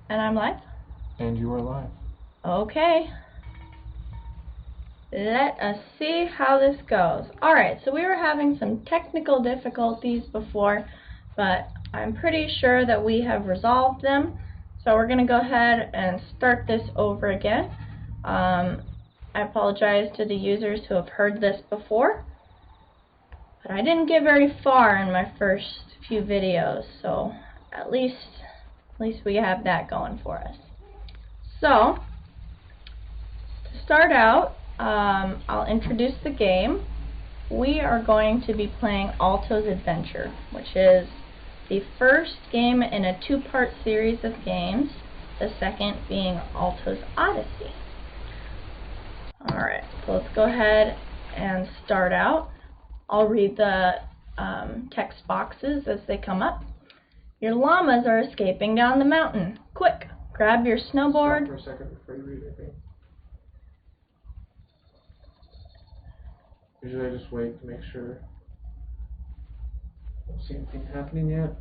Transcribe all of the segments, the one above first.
And I'm live. And you are live. Okay. Let us see how this goes. Alright, so we were having some technical difficulties before, but I'm pretty sure that we have resolved them. So we're going to go ahead and start this over again. I apologize to the users who have heard this before, but I didn't get very far in my first few videos, so at least we have that going for us. So, to start out, I'll introduce the game. We are going to be playing Alto's Adventure, which is the first game in a two-part series of games, the second being Alto's Odyssey. Alright, so let's go ahead and start out. I'll read the text boxes as they come up. Your llamas are escaping down the mountain. Quick, grab your snowboard. Stop for a second before you read anything. Usually I just wait to make sure I don't see anything happening yet.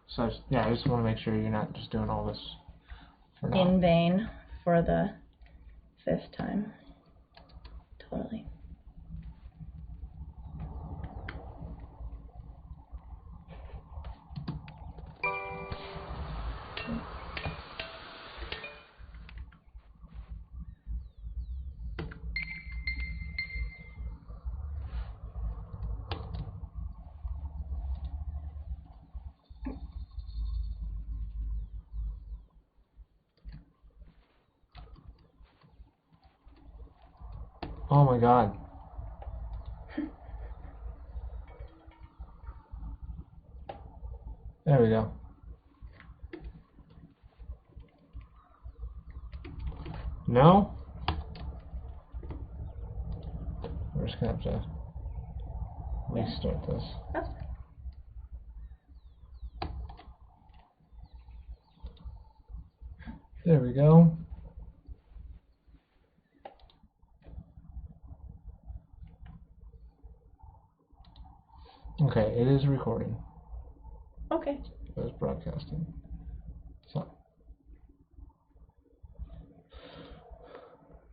So I just want to make sure you're not just doing all this for now. In vain for the 5th time. Totally. Oh my god. There we go. No? We're just gonna have to restart this. That's There we go. Okay, it is recording. okay. It is broadcasting. So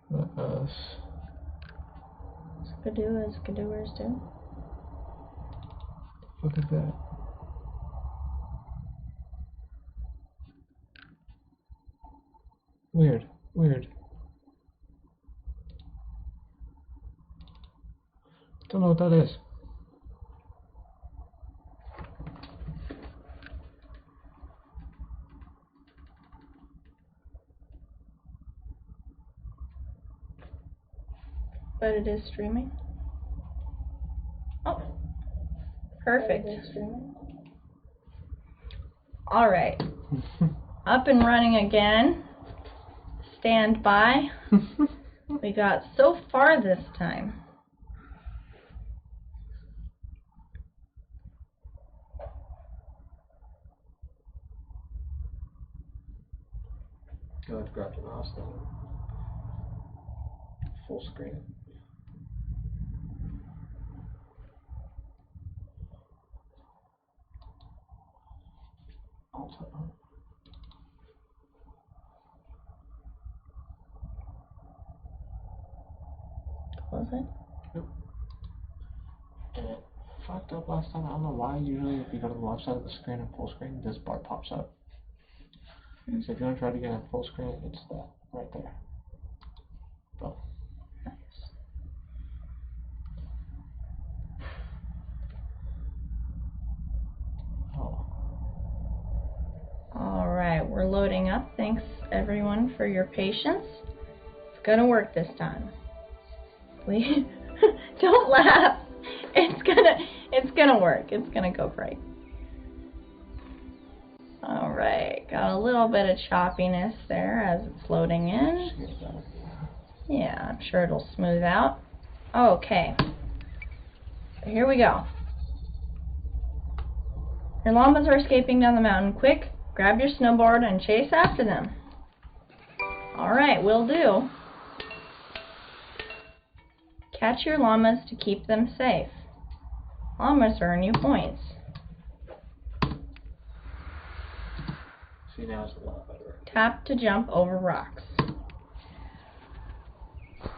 let us Skidoo as skidooers do. look at that. Weird, weird. Don't know what that is. But it is streaming. Oh, perfect. Alright. Up and running again. Stand by. We got so far this time. I'll have to grab the mouse then. Full screen. Alto. Was it? Yep. And it fucked up last time. I don't know why. Usually if you go to the left side of the screen in full screen, this bar pops up. So if you want to try to get in full screen, it's that right there. Boom. Nice. Oh. Alright, we're loading up. Thanks everyone for your patience. It's gonna work this time. We don't laugh. It's gonna work. It's gonna go great. Alright, got a little bit of choppiness there as it's loading in. Yeah, I'm sure it'll smooth out. Okay. So here we go. Your llamas are escaping down the mountain. Quick, grab your snowboard and chase after them. Alright, will do. Catch your llamas to keep them safe. Llamas earn you points. See, now it's a lot better. Tap to jump over rocks.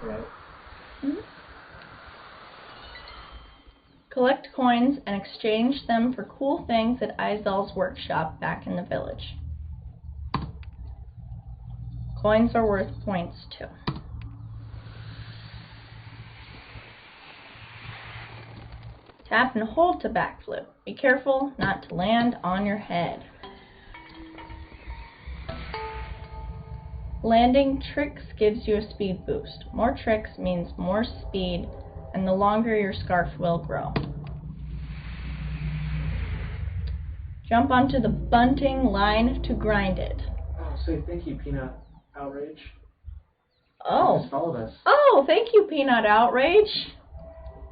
Right. Mm-hmm. Collect coins and exchange them for cool things at Izel's workshop back in the village. Coins are worth points too. Tap and hold to backflip. Be careful not to land on your head. Landing tricks gives you a speed boost. More tricks means more speed, and the longer your scarf will grow. Jump onto the bunting line to grind it. Oh, say thank you, Peanut Outrage. Oh. You just followed us. Oh, thank you, Peanut Outrage.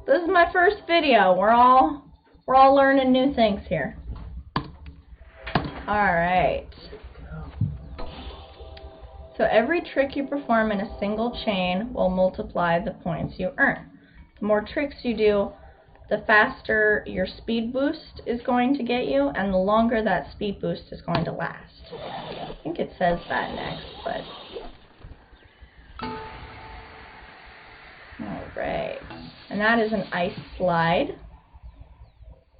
This is my first video. We're all learning new things here. Alright. So every trick you perform in a single chain will multiply the points you earn. The more tricks you do, the faster your speed boost is going to get you, and the longer that speed boost is going to last. I think it says that next, but... Alright. And that is an ice slide.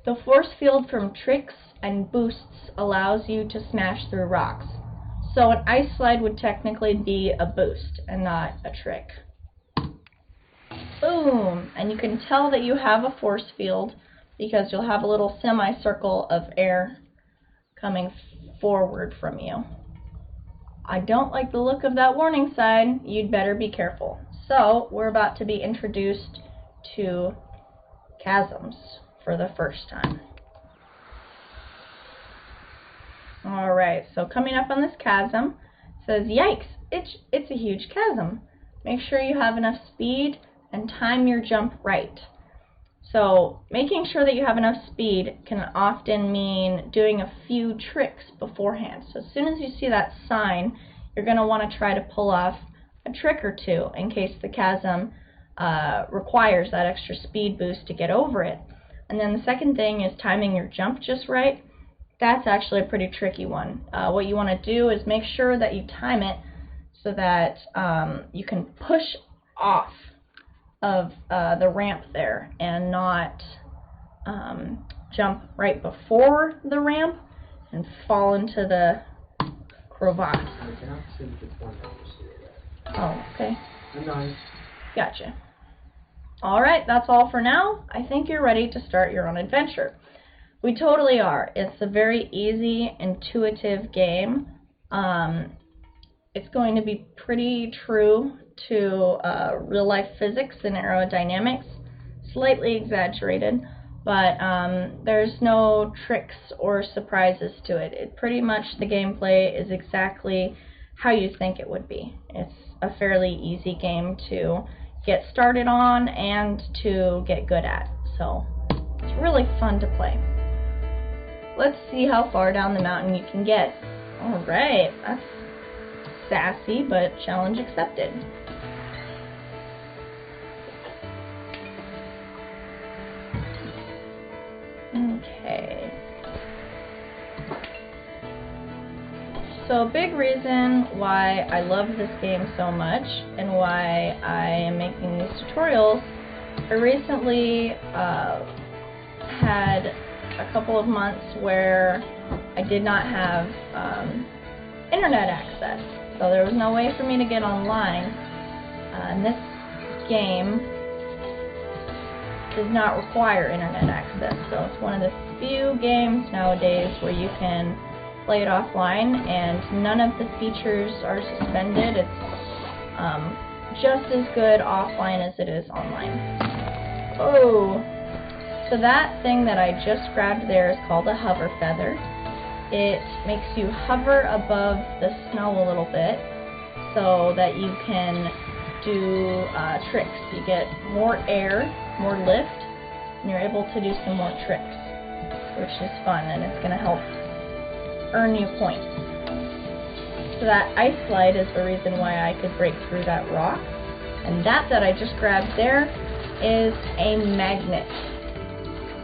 The force field from tricks and boosts allows you to smash through rocks. So an ice slide would technically be a boost and not a trick. Boom! And you can tell that you have a force field because you'll have a little semicircle of air coming forward from you. I don't like the look of that warning sign. You'd better be careful. So we're about to be introduced to chasms for the first time. Alright, so coming up on this chasm, it says, yikes, it's a huge chasm. Make sure you have enough speed and time your jump right. So making sure that you have enough speed can often mean doing a few tricks beforehand. So as soon as you see that sign, you're going to want to try to pull off a trick or two in case the chasm requires that extra speed boost to get over it. And then the second thing is timing your jump just right. That's actually a pretty tricky one. What you want to do is make sure that you time it so that you can push off of the ramp there and not jump right before the ramp and fall into the crevasse. Oh, okay. Gotcha. Alright, that's all for now. I think you're ready to start your own adventure. We totally are. It's a very easy, intuitive game. It's going to be pretty true to real-life physics and aerodynamics, slightly exaggerated, but there's no tricks or surprises to it. Pretty much the gameplay is exactly how you think it would be. It's a fairly easy game to get started on and to get good at, so it's really fun to play. Let's see how far down the mountain you can get. Alright, that's sassy, but challenge accepted. Okay. So a big reason why I love this game so much and why I am making these tutorials, I recently had a couple of months where I did not have internet access. So there was no way for me to get online. And this game does not require internet access. So it's one of the few games nowadays where you can play it offline and none of the features are suspended. It's just as good offline as it is online. Oh! So that thing that I just grabbed there is called a hover feather. It makes you hover above the snow a little bit so that you can do tricks. You get more air, more lift, and you're able to do some more tricks, which is fun, and it's going to help earn you points. So that ice slide is the reason why I could break through that rock, and that I just grabbed there is a magnet.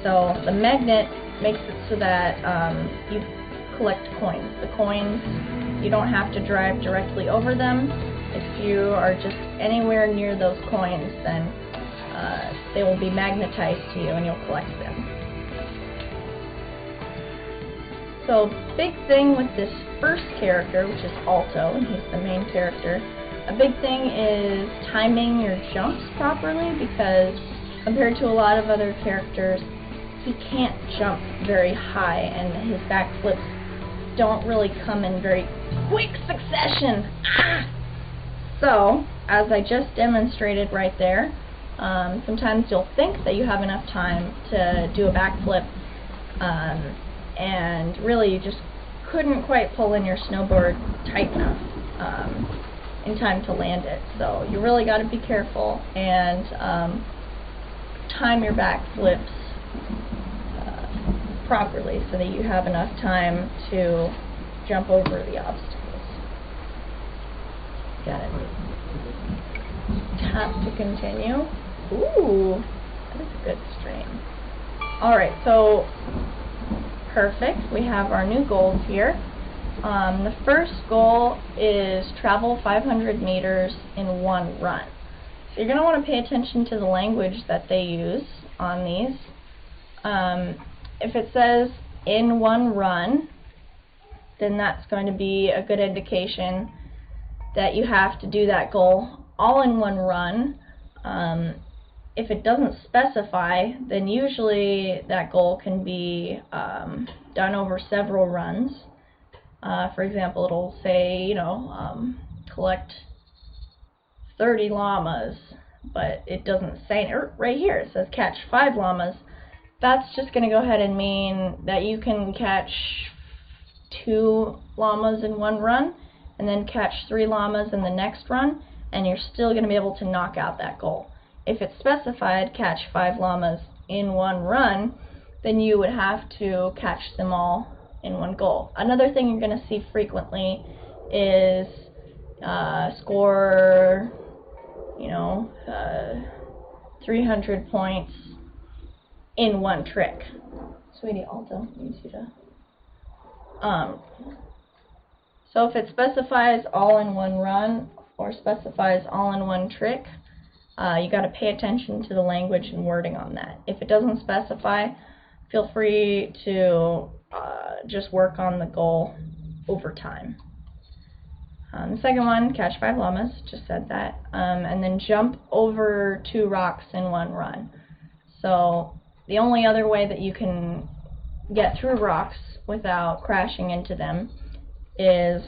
So the magnet makes it so that you collect coins. The coins, you don't have to drive directly over them. If you are just anywhere near those coins, then they will be magnetized to you and you'll collect them. So, big thing with this first character, which is Alto, and he's the main character, a big thing is timing your jumps properly, because compared to a lot of other characters, he can't jump very high, and his backflips don't really come in very quick succession. So, as I just demonstrated right there, sometimes you'll think that you have enough time to do a backflip, and really you just couldn't quite pull in your snowboard tight enough in time to land it. So you really got to be careful and time your backflips properly so that you have enough time to jump over the obstacles. Got it. Tap to continue. Ooh, that is a good stream. Alright, so perfect. We have our new goals here. The first goal is travel 500 meters in one run. So you're going to want to pay attention to the language that they use on these. If it says in one run, then that's going to be a good indication that you have to do that goal all in one run. If it doesn't specify, then usually that goal can be done over several runs. For example, it'll say, you know, collect 30 llamas, but it doesn't say, right here it says catch 5 llamas. That's just going to go ahead and mean that you can catch 2 llamas in one run, and then catch 3 llamas in the next run, and you're still going to be able to knock out that goal. If it's specified catch 5 llamas in one run, then you would have to catch them all in one goal. Another thing you're going to see frequently is score, you know, 300 points in one trick. Sweetie, Alto needs you to. So if it specifies all in one run or specifies all in one trick, you got to pay attention to the language and wording on that. If it doesn't specify, feel free to just work on the goal over time. The second one, catch 5 llamas, just said that, and then jump over 2 rocks in one run. So the only other way that you can get through rocks without crashing into them is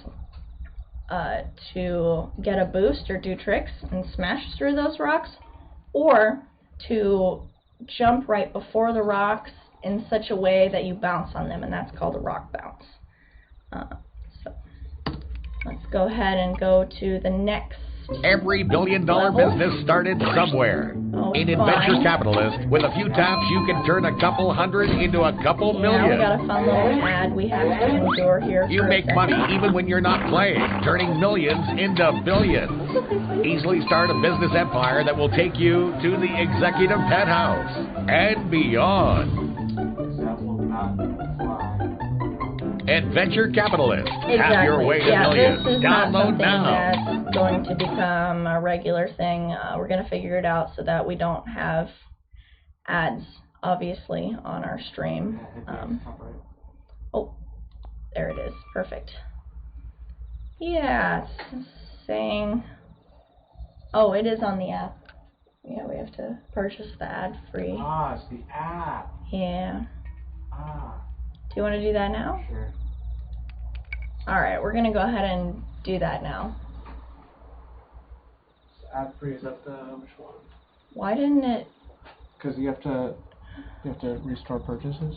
to get a boost or do tricks and smash through those rocks, or to jump right before the rocks in such a way that you bounce on them, and that's called a rock bounce. So let's go ahead and go to the next. Every billion-dollar business started somewhere. In Adventure Capitalist, with a few taps, you can turn a couple hundred into a couple million. We got a fun little ad we have to endure here. You make money even when you're not playing, turning millions into billions. Easily start a business empire that will take you to the executive penthouse and beyond. Adventure Capitalist. Exactly. Have your way to millions. This is Download not something now. that's going to become a regular thing. We're going to figure it out so that we don't have ads, obviously, on our stream. Oh, there it is. Perfect. Yeah, it's saying... Oh, it is on the app. Yeah, we have to purchase the ad-free. Ah, it's the app. Yeah. Ah. Do you want to do that now? Sure. Alright, we're going to go ahead and do that now. Ad free, is that the which one? Why didn't it... Because you have to restore purchases.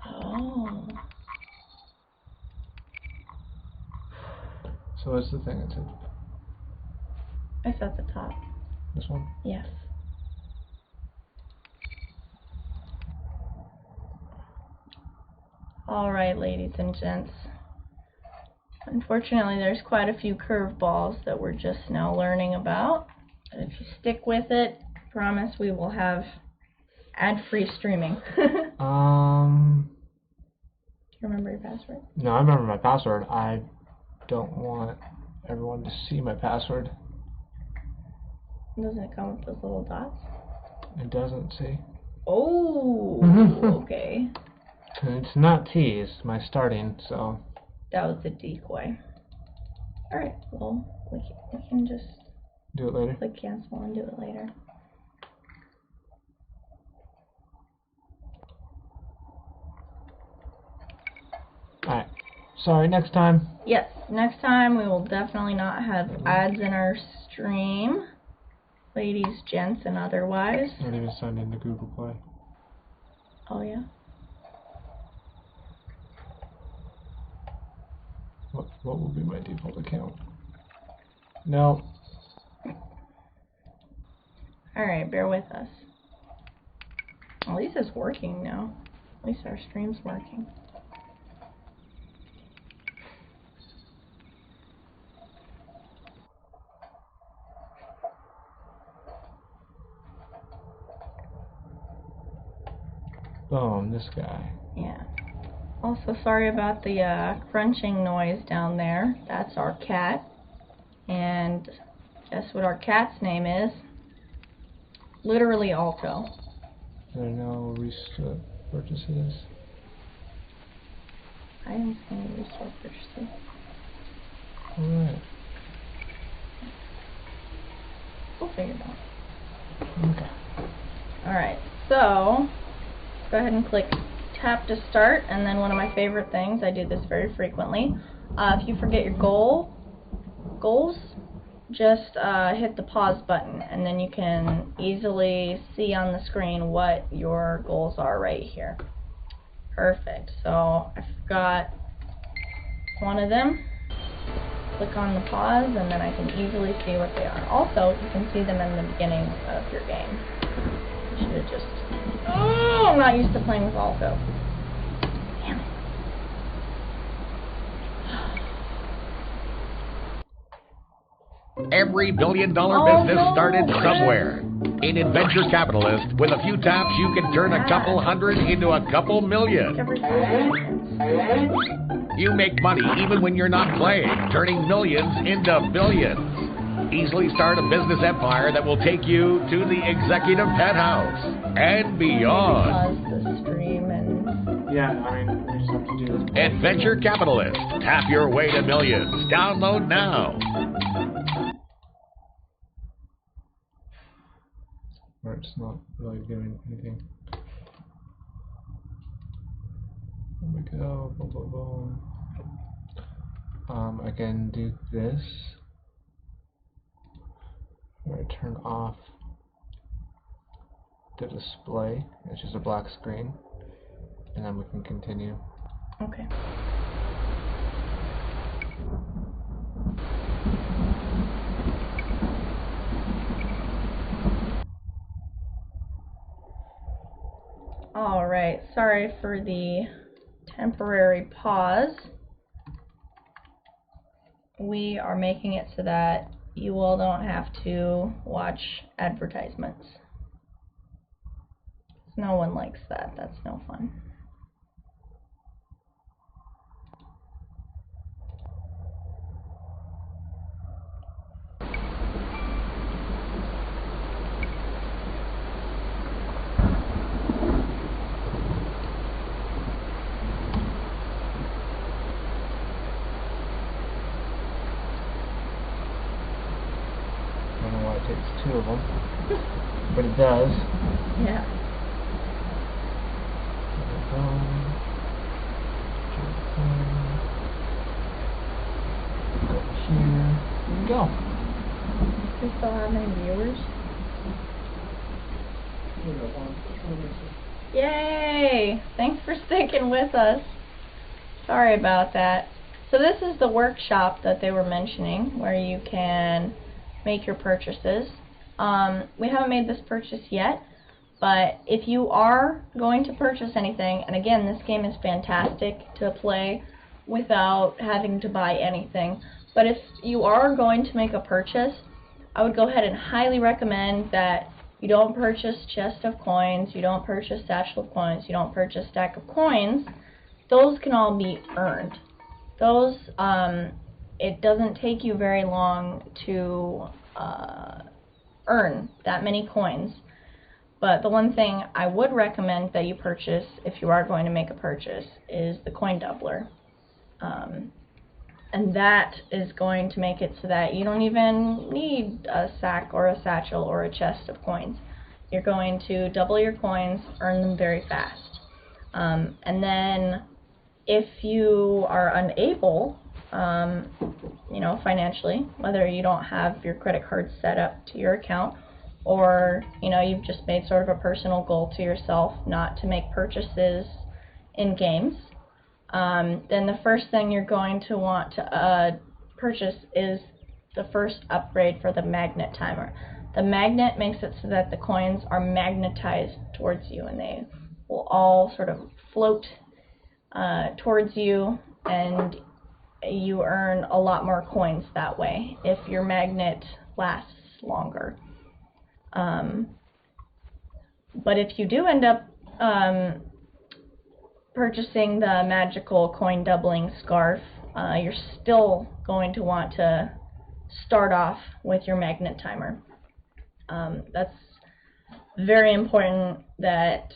Oh. So what's the thing that's in It's at the top. this one? Yes. Alright, ladies and gents. Unfortunately, there's quite a few curveballs that we're just now learning about. But if you stick with it, I promise we will have ad-free streaming. You you remember your password? No, I remember my password. I don't want everyone to see my password. Doesn't it come with those little dots? It doesn't, see? Oh, okay. And it's not T, it's my starting, so... That was the decoy. Alright, well, we can just... Do it later? Click cancel and do it later. Alright. Sorry, next time. Yes, next time we will definitely not have ads in our stream. Ladies, gents, and otherwise. I don't even signed into Google Play. Oh, yeah? What will be my default account? No. Alright, bear with us. At least it's working now. At least our stream's working. Boom, this guy. Yeah. Also, sorry about the crunching noise down there. That's our cat. And guess what our cat's name is? Literally Alto. There are no purchases. I am saying restore purchases. Alright. We'll figure it out. Okay. Alright, so go ahead and click tap to start, and then one of my favorite things, I do this very frequently, if you forget your goals, just hit the pause button, and then you can easily see on the screen what your goals are right here. Perfect. So I forgot one of them. Click on the pause, and then I can easily see what they are. Also, you can see them in the beginning of your game. You should have just... Oh, I'm not used to playing with Alto. Damn it. Every billion-dollar business started somewhere. In Adventure Capitalist, with a few taps, you can turn a couple hundred into a couple million. Every 5 seconds. You make money even when you're not playing, turning millions into billions. Easily start a business empire that will take you to the executive penthouse and beyond. Pause the stream and... Yeah, I mean, we just have to do this. Adventure Capitalist. Tap your way to millions. Download now. Or it's not really doing anything. There we go. Boom, boom, boom. I can do this. Where I turn off the display. It's just a black screen. And then we can continue. Okay. Alright, sorry for the temporary pause. We are making it so that you all don't have to watch advertisements. No one likes that. That's no fun. I don't know why it takes two of them, but it does. Yeah. Go here. Here we go. Do we still have any viewers? Yay! Thanks for sticking with us. Sorry about that. So this is the workshop that they were mentioning, where you can make your purchases. We haven't made this purchase yet, but if you are going to purchase anything, and again, this game is fantastic to play without having to buy anything, but if you are going to make a purchase, I would go ahead and highly recommend that you don't purchase chest of coins, you don't purchase satchel of coins, you don't purchase stack of coins, those can all be earned. Those, it doesn't take you very long to earn that many coins. But the one thing I would recommend that you purchase, if you are going to make a purchase, is the coin doubler. And that is going to make it so that you don't even need a sack or a satchel or a chest of coins. You're going to double your coins, earn them very fast. And then if you are unable, you know, financially, whether you don't have your credit card set up to your account, or, you know, you've just made sort of a personal goal to yourself not to make purchases in games, then the first thing you're going to want to purchase is the first upgrade for the magnet timer. The magnet makes it so that the coins are magnetized towards you, and they will all sort of float towards you, and you earn a lot more coins that way if your magnet lasts longer. But if you do end up purchasing the magical coin doubling scarf, you're still going to want to start off with your magnet timer. That's very important that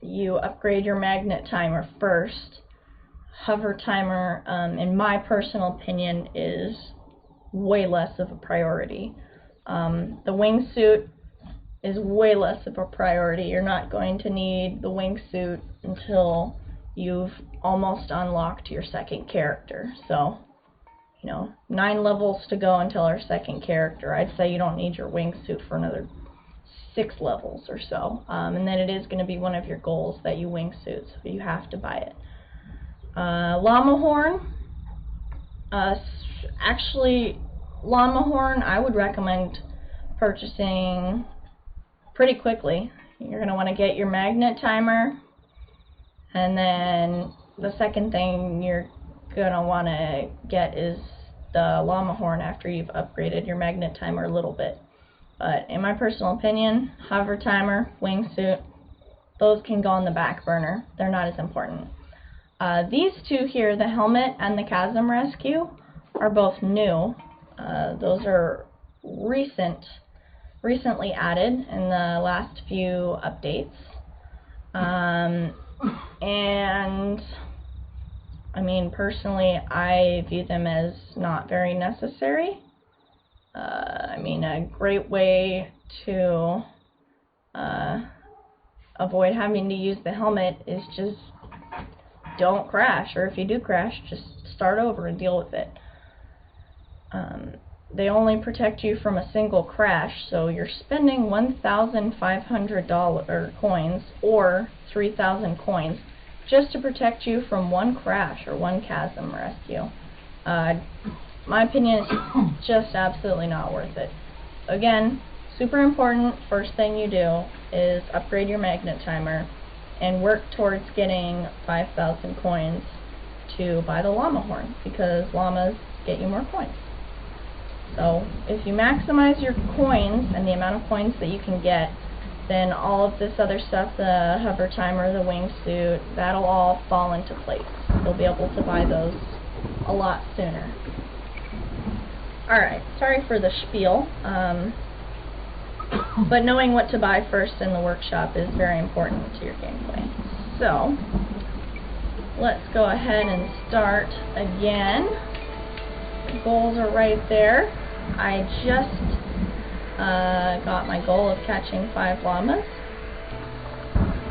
you upgrade your magnet timer first. Hover timer, in my personal opinion, is way less of a priority. The wingsuit is way less of a priority. You're not going to need the wingsuit until you've almost unlocked your second character. So, you know, 9 levels to go until our second character. I'd say you don't need your wingsuit for another 6 levels or so. And then it is going to be one of your goals that you wingsuit, so you have to buy it. Llama horn. Actually, llama horn I would recommend purchasing pretty quickly. You're going to want to get your magnet timer, and then the second thing you're going to want to get is the llama horn after you've upgraded your magnet timer a little bit. But in my personal opinion, hover timer, wingsuit, those can go on the back burner. They're not as important. These two here, the helmet and the chasm rescue, are both new. Those are recently added in the last few updates. And I mean, personally, I view them as not very necessary. I mean, a great way to avoid having to use the helmet is just don't crash, or if you do crash, just start over and deal with it. They only protect you from a single crash, so you're spending $1,500 coins or 3,000 coins just to protect you from one crash or one chasm rescue. My opinion is just absolutely not worth it. Again, super important, first thing you do is upgrade your magnet timer and work towards getting 5,000 coins to buy the llama horn, because llamas get you more coins. So if you maximize your coins and the amount of coins that you can get, then all of this other stuff, the hover timer, the wingsuit, that'll all fall into place. You'll be able to buy those a lot sooner. Alright, sorry for the spiel, but knowing what to buy first in the workshop is very important to your gameplay. So, let's go ahead and start again. The goals are right there. I just got my goal of catching 5 llamas,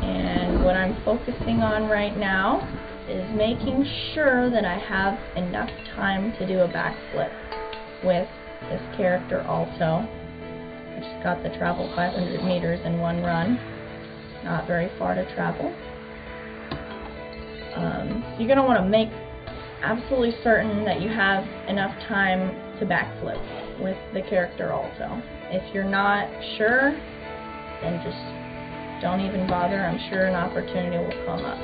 and what I'm focusing on right now is making sure that I have enough time to do a backflip with this character Alto. I just got to travel 500 meters in one run. Not very far to travel. You're going to want to make absolutely certain that you have enough time to backflip with the character Alto. If you're not sure, then just don't even bother. I'm sure an opportunity will come up.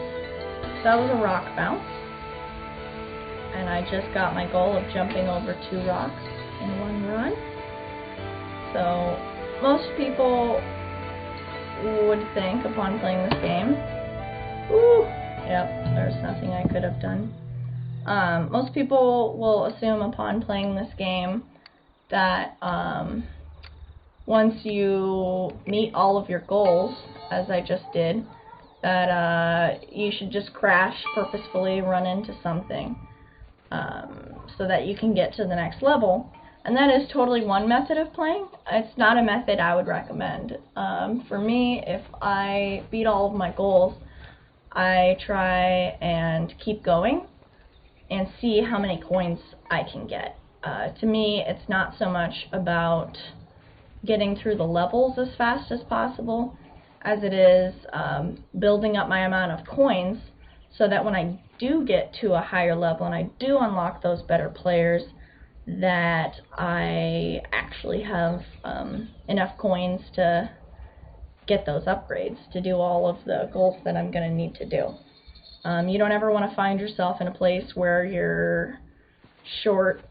So that was a rock bounce, and I just got my goal of jumping over 2 rocks in one run. So most people would think upon playing this game, ooh, Yep, there's nothing I could have done. Most people will assume upon playing this game that once you meet all of your goals, as I just did, that you should just crash purposefully, run into something, so that you can get to the next level. And that is totally one method of playing. It's not a method I would recommend. For me, if I beat all of my goals, I try and keep going and see how many coins I can get. To me, it's not so much about getting through the levels as fast as possible as it is building up my amount of coins so that when I do get to a higher level and I do unlock those better players, that I actually have enough coins to get those upgrades to do all of the goals that I'm going to need to do. You don't ever want to find yourself in a place where you're short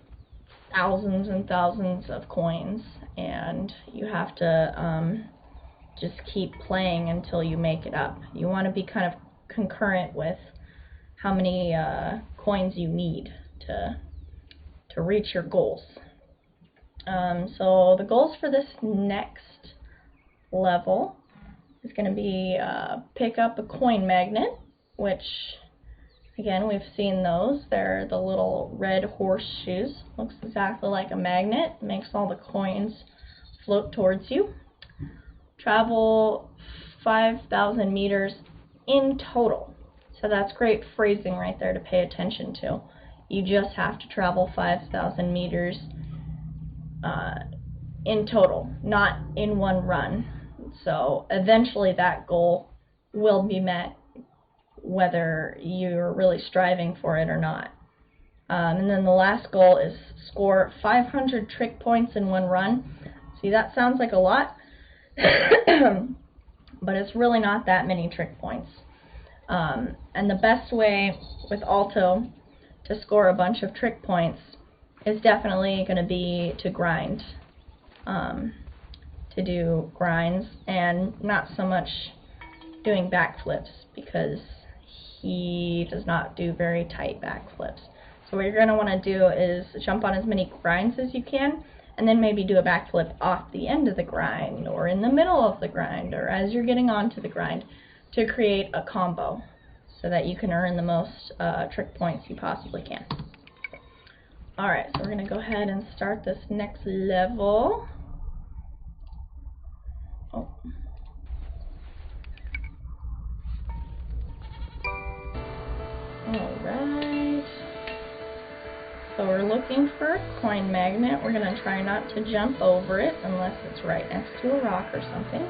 thousands and thousands of coins and you have to just keep playing until you make it up. You want to be kind of concurrent with how many coins you need to reach your goals. So the goals for this next level is going to be pick up a coin magnet, which again we've seen those. They're the little red horseshoes. Looks exactly like a magnet. Makes all the coins float towards you. Travel 5,000 meters in total. So that's great phrasing right there to pay attention to. You just have to travel 5,000 meters in total, not in one run. So eventually that goal will be met whether you're really striving for it or not. And then the last goal is score 500 trick points in one run. See, that sounds like a lot, but it's really not that many trick points. And the best way with Alto to score a bunch of trick points is definitely going to be to grind. To do grinds and not so much doing backflips, because he does not do very tight backflips. So what you're going to want to do is jump on as many grinds as you can and then maybe do a backflip off the end of the grind or in the middle of the grind or as you're getting onto the grind to create a combo so that you can earn the most trick points you possibly can. Alright, so we're going to go ahead and start this next level. Oh. Alright. So we're looking for a coin magnet. We're going to try not to jump over it unless it's right next to a rock or something.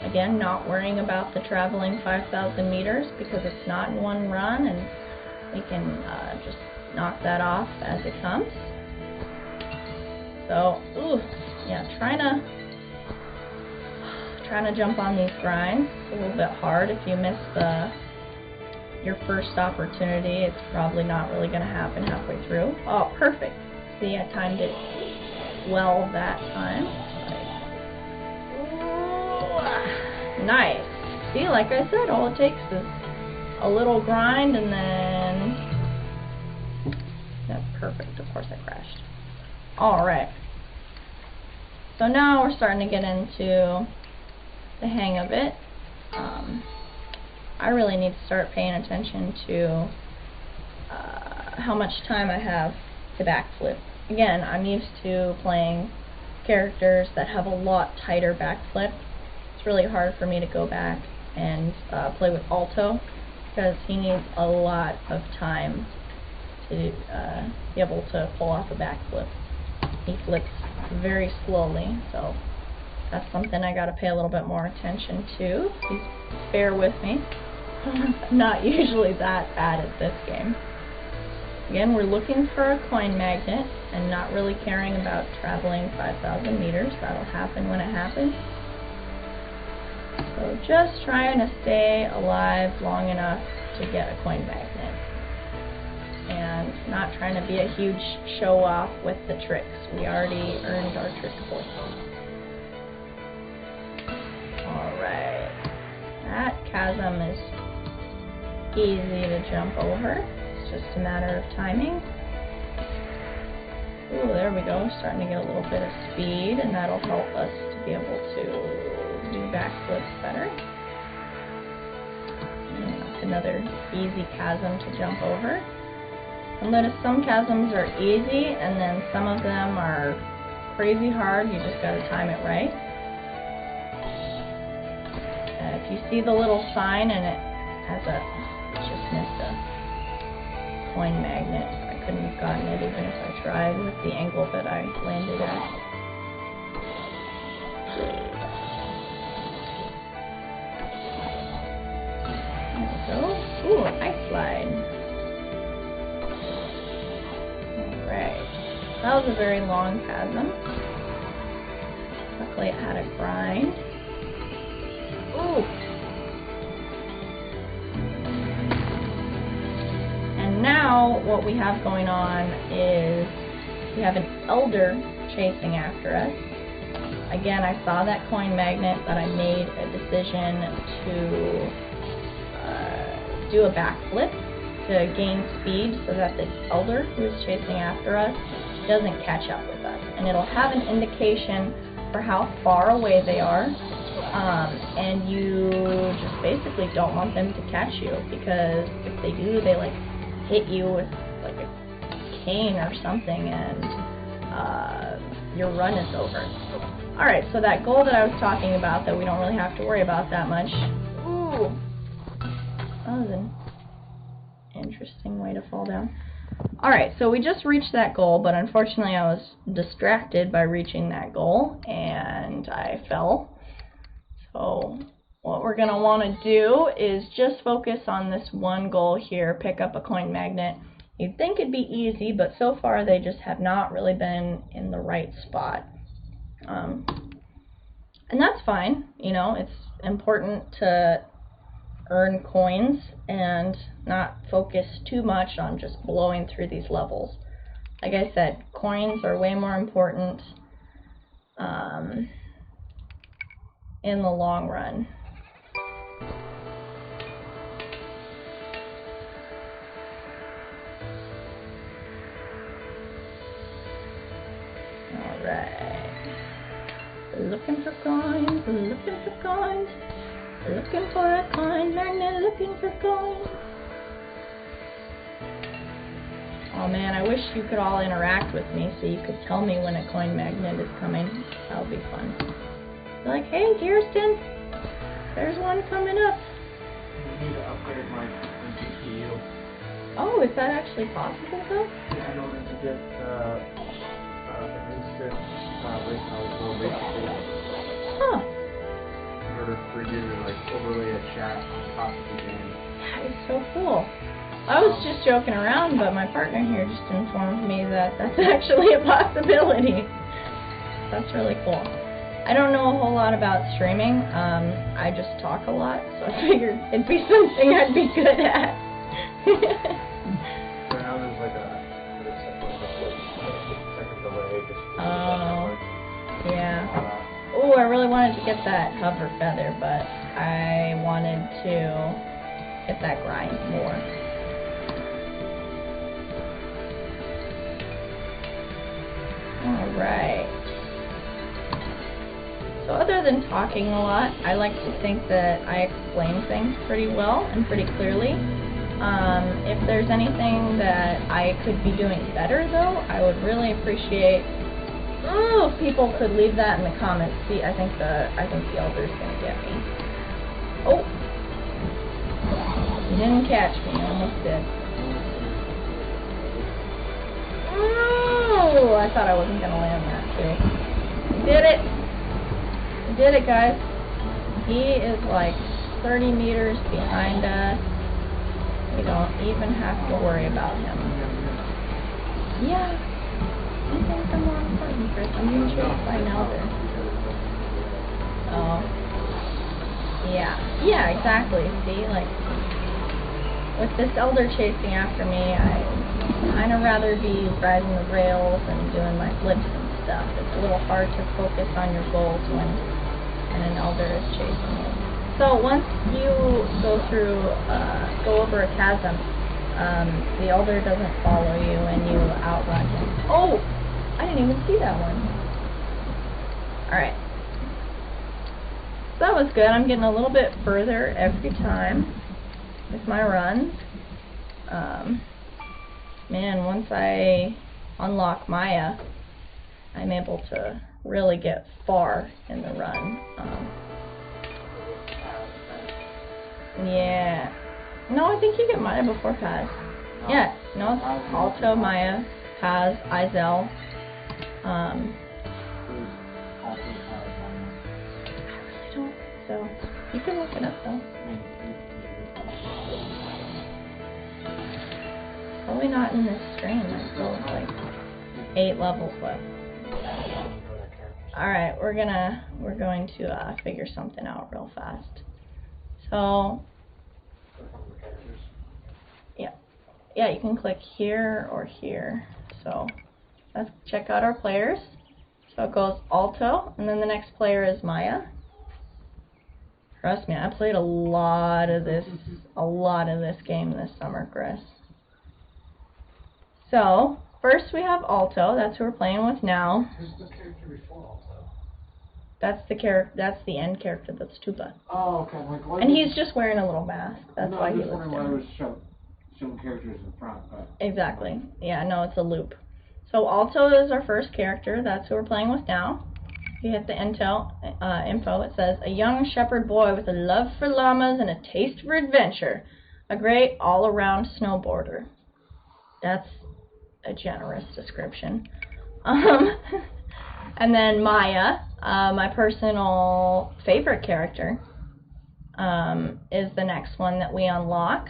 Again, not worrying about the traveling 5,000 meters because it's not in one run and we can just knock that off as it comes. So, yeah, trying to jump on these grinds. It's a little bit hard. If you miss your first opportunity, it's probably not really going to happen halfway through. Oh, perfect. See, I timed it well that time. Nice. See, like I said, all it takes is a little grind and then that's perfect. Of course I crashed. Alright. So now we're starting to get into the hang of it. I really need to start paying attention to how much time I have to backflip. Again, I'm used to playing characters that have a lot tighter backflip. It's really hard for me to go back and play with Alto because he needs a lot of time to be able to pull off a backflip. He flips very slowly, so that's something I gotta pay a little bit more attention to. Please bear with me. I'm not usually that bad at this game. Again, we're looking for a coin magnet and not really caring about traveling 5,000 meters. That'll happen when it happens. So just trying to stay alive long enough to get a coin magnet. And not trying to be a huge show-off with the tricks. We already earned our trick points. Alright. That chasm is easy to jump over. It's just a matter of timing. Ooh, there we go. Starting to get a little bit of speed, and that'll help us to be able to do backflips better. And that's another easy chasm to jump over. And notice some chasms are easy, and then some of them are crazy hard. You just gotta time it right. If you see the little sign and it has a, just missed a coin magnet. I couldn't have gotten it even if I tried with the angle that I landed at. There we go. Ooh, an ice slide. Alright. That was a very long chasm. Luckily it had a grind. Ooh. And now what we have going on is we have an elder chasing after us. Again, I saw that coin magnet, but I made a decision to do a backflip to gain speed so that the elder who is chasing after us doesn't catch up with us. And it'll have an indication for how far away they are. And you just basically don't want them to catch you, because if they do, they like hit you with like a cane or something, and your run is over. Alright, so that goal that I was talking about that we don't really have to worry about that much. Ooh, that was an interesting way to fall down. Alright, so we just reached that goal, but unfortunately I was distracted by reaching that goal and I fell. So what we're going to want to do is just focus on this one goal here, pick up a coin magnet. You'd think it'd be easy, but so far they just have not really been in the right spot. And that's fine, you know, it's important to earn coins and not focus too much on just blowing through these levels. Like I said, coins are way more important in the long run. Alright. Looking for coins, looking for coins, looking for a coin magnet, looking for coins. Oh man, I wish you could all interact with me so you could tell me when a coin magnet is coming. That would be fun. Be like, hey Kirsten, there's one coming up. I need to upgrade my GPU. Oh, is that actually possible though? Yeah, in order to get an instant Huh. in order for you to like overlay a chat on top of the game. That is so cool. I was just joking around, but my partner here just informed me that that's actually a possibility. That's really cool. I don't know a whole lot about streaming. I just talk a lot, so I figured it'd be something I'd be good at. So now there's like a second delay. Oh, yeah. Oh, I really wanted to get that hover feather, but I wanted to get that grind more. Alright. So other than talking a lot, I like to think that I explain things pretty well and pretty clearly. If there's anything that I could be doing better though, I would really appreciate if people could leave that in the comments. See, I think the elder's gonna get me. Oh! He didn't catch me, I almost did. Oh, I thought I wasn't going to land that too. I did it! I did it, guys. He is like 30 meters behind us. We don't even have to worry about him. Yeah. I think I'm more important, Chris. I'm being chased by an elder. Oh. Yeah. Yeah, exactly. See, like, with this elder chasing after me, I'd kind of rather be riding the rails and doing my flips and stuff. It's a little hard to focus on your goals when an elder is chasing you. So once you go over a chasm, the elder doesn't follow you and you outrun him. Oh! I didn't even see that one. Alright. So that was good. I'm getting a little bit further every time with my runs. Man, once I unlock Maya, I'm able to really get far in the run. Yeah. No, I think you get Maya before Paz. Yeah, no, it's Alto, Maya, Paz, Izel. I really don't think so. You can look it up though. Probably not in this stream. There's still like 8 levels left. Alright, we're going to figure something out real fast. So yeah, you can click here or here. So let's check out our players. So it goes Alto, and then the next player is Maya. Trust me, I played a lot of this game this summer, Chris. So first we have Alto. That's who we're playing with now. Who's the character before Alto? That's the end character. That's Tupa. Oh, okay. Like, what and he's just wearing a little mask. That's why he looks different. different. Why it was showing characters in front, but exactly. Yeah, no, it's a loop. So Alto is our first character. That's who we're playing with now. If you hit the info, it says, a young shepherd boy with a love for llamas and a taste for adventure. A great all-around snowboarder. That's a generous description. And then Maya, my personal favorite character, is the next one that we unlock.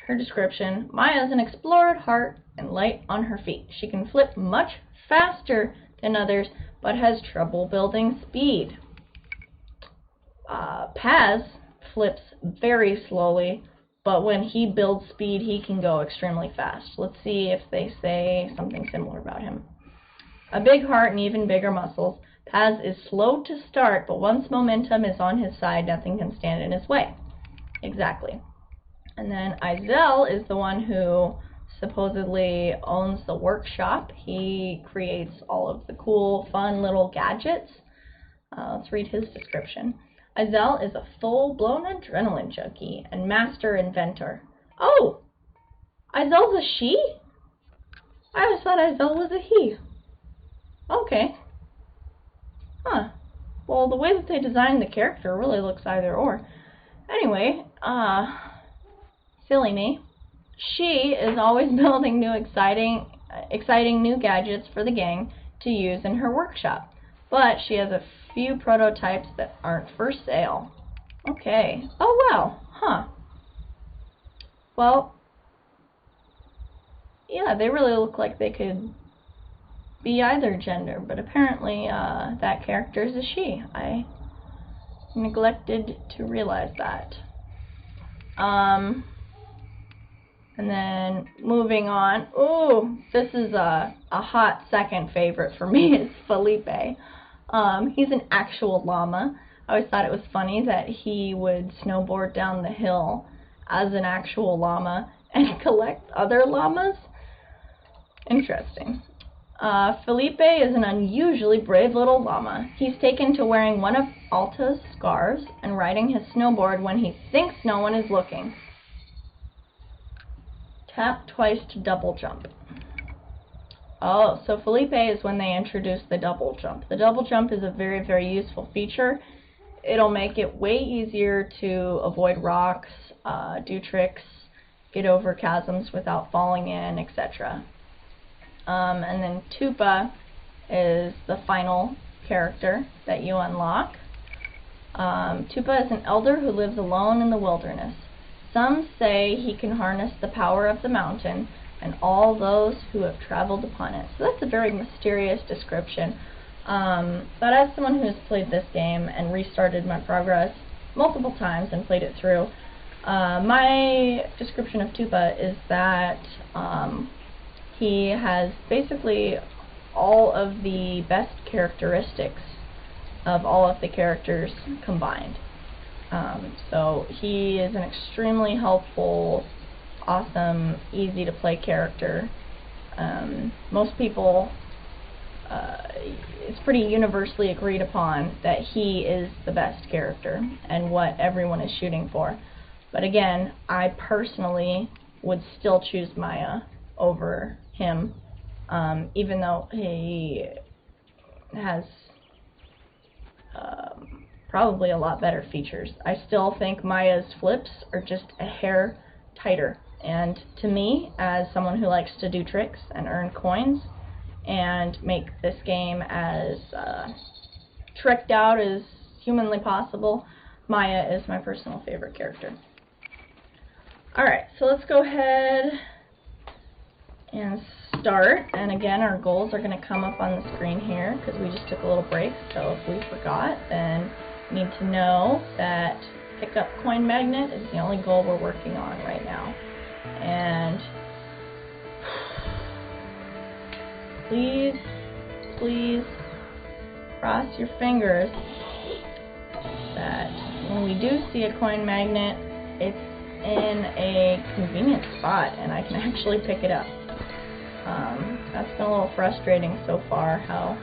Her description: Maya is an explorer at heart and light on her feet. She can flip much faster than others, but has trouble building speed. Paz flips very slowly, but when he builds speed, he can go extremely fast. Let's see if they say something similar about him. A big heart and even bigger muscles. Paz is slow to start, but once momentum is on his side, nothing can stand in his way. Exactly. And then Izel is the one who supposedly owns the workshop. He creates all of the cool, fun little gadgets. Let's read his description. Izel is a full-blown adrenaline junkie and master inventor. Oh! Izel's a she? I always thought Izel was a he. Okay. Huh. Well, the way that they designed the character really looks either or. Anyway, silly me. She is always building new exciting new gadgets for the gang to use in her workshop. But she has a few prototypes that aren't for sale. Okay. Oh, wow. Huh. Well, yeah, they really look like they could be either gender, but apparently that character is a she. I neglected to realize that. And then moving on. Ooh, this is a hot second favorite for me. It's Felipe. He's an actual llama. I always thought it was funny that he would snowboard down the hill as an actual llama and collect other llamas. Interesting. Felipe is an unusually brave little llama. He's taken to wearing one of Alta's scarves and riding his snowboard when he thinks no one is looking. Tap twice to double jump. Oh, so Felipe is when they introduced the double jump. The double jump is a very, very useful feature. It'll make it way easier to avoid rocks, do tricks, get over chasms without falling in, etc. And then Tupa is the final character that you unlock. Tupa is an elder who lives alone in the wilderness. Some say he can harness the power of the mountain and all those who have traveled upon it. So that's a very mysterious description. But as someone who has played this game and restarted my progress multiple times and played it through, my description of Tupa is that he has basically all of the best characteristics of all of the characters combined. So he is an extremely helpful, awesome, easy to play character. Most people, it's pretty universally agreed upon that he is the best character and what everyone is shooting for. But again, I personally would still choose Maya over him, even though he has probably a lot better features. I still think Maya's flips are just a hair tighter, and to me, as someone who likes to do tricks and earn coins and make this game as tricked out as humanly possible, Maya is my personal favorite character. Alright, so let's go ahead and start, and again our goals are going to come up on the screen here because we just took a little break, so if we forgot, then you need to know that pick up coin magnet is the only goal we're working on right now. And please, please cross your fingers that when we do see a coin magnet, it's in a convenient spot and I can actually pick it up. That's been a little frustrating so far, how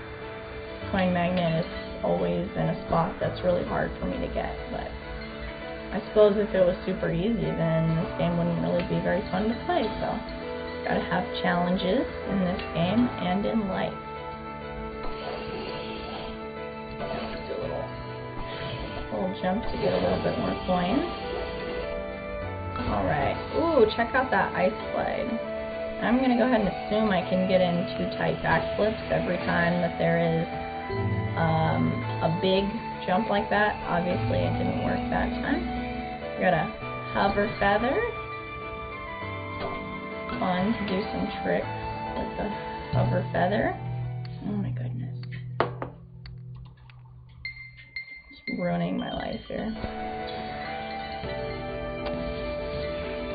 coin magnet is always in a spot that's really hard for me to get, but I suppose if it was super easy, then this game wouldn't really be very fun to play, so gotta have challenges in this game and in life. Let's do a little jump to get a little bit more coins. Alright, ooh, check out that ice slide. I'm gonna go ahead and assume I can get in 2 tight backflips every time that there is a big jump like that. Obviously it didn't work that time. We got a hover feather. Fun to do some tricks with the hover feather. Oh my goodness. Just ruining my life here.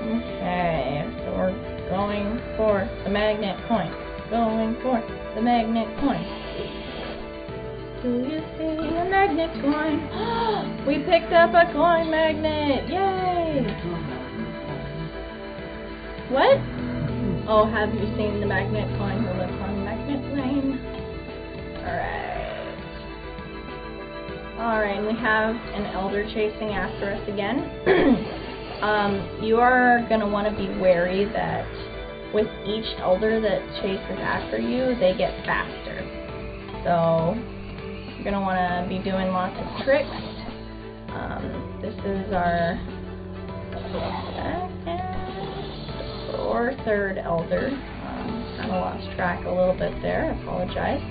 Okay, so we're going for the magnet coin. Going for the magnet coin. Do you see a magnet coin? We picked up a coin magnet! Yay! What? Oh, have you seen the magnet coin who lives on Magnet Lane? Alright. Alright, and we have an elder chasing after us again. You are going to want to be wary that with each elder that chases after you, they get faster. So you're going to want to be doing lots of tricks. This is our second or third elder. Kind of lost track a little bit there, I apologize.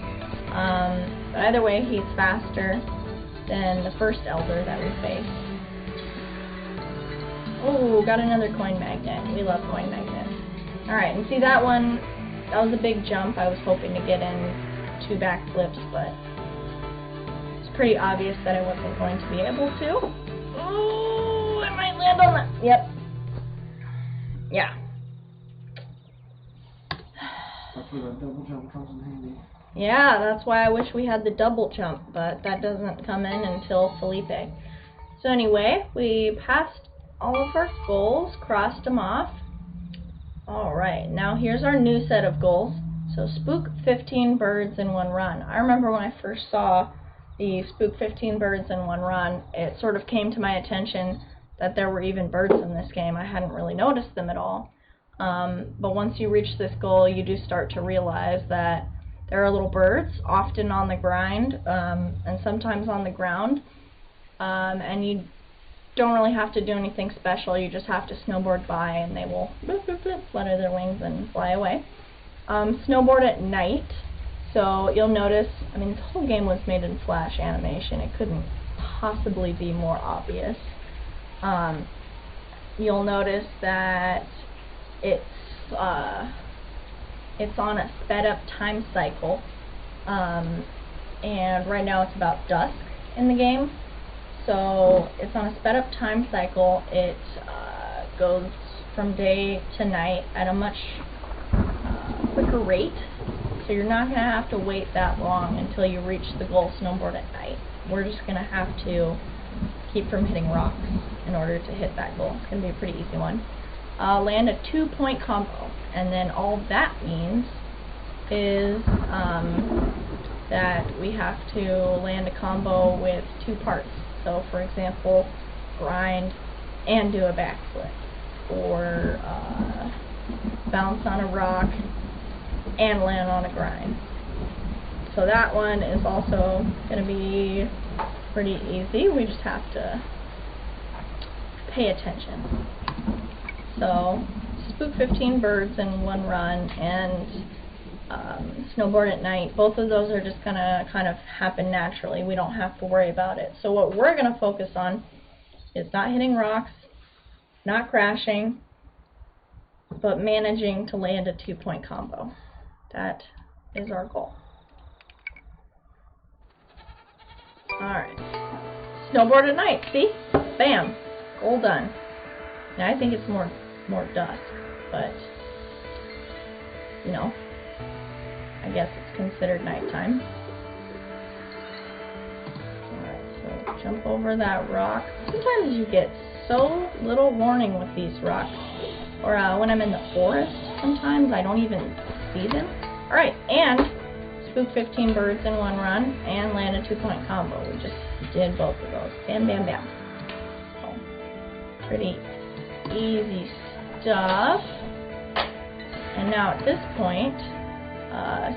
But either way, he's faster than the first elder that we faced. Oh, got another coin magnet. We love coin magnets. Alright, and see that one, that was a big jump. I was hoping to get in 2 backflips, but it's pretty obvious that I wasn't going to be able to. Oh, I might land on that. Yep. Yeah. Hopefully that double jump comes in handy. Yeah, that's why I wish we had the double jump, but that doesn't come in until Felipe. So anyway, we passed all of our goals, crossed them off. Alright, now here's our new set of goals. So spook 15 birds in one run. I remember when I first saw the spook 15 birds in one run, it sort of came to my attention that there were even birds in this game. I hadn't really noticed them at all. But once you reach this goal, you do start to realize that there are little birds, often on the grind, and sometimes on the ground, and you don't really have to do anything special. You just have to snowboard by and they will bloop, bloop, bloop, flutter their wings and fly away. Snowboard at night, so you'll notice, I mean, this whole game was made in Flash animation. It couldn't possibly be more obvious. You'll notice that it's on a sped up time cycle, and right now it's about dusk in the game. So it's on a sped up time cycle. It goes from day to night at a much quicker rate. So you're not going to have to wait that long until you reach the goal snowboard at night. we're just going to have to keep from hitting rocks in order to hit that goal. It's going to be a pretty easy one. Land a 2-point combo, and then all that means is that we have to land a combo with 2 parts. So for example, grind and do a backflip, or bounce on a rock and land on a grind. So that one is also going to be pretty easy. We just have to pay attention. So spook 15 birds in one run and snowboard at night, both of those are just going to kind of happen naturally. We don't have to worry about it. So what we're going to focus on is not hitting rocks, not crashing, but managing to land a 2-point combo. That is our goal. Alright. Snowboard at night, see? Bam! Goal done. Now I think it's more dusk, but you know, I guess it's considered nighttime. Alright, so jump over that rock. Sometimes you get so little warning with these rocks. Or when I'm in the forest, sometimes I don't even see them. Alright, and spook 15 birds in one run and land a 2-point combo. We just did both of those. Bam, bam, bam. So, pretty easy stuff. And now at this point,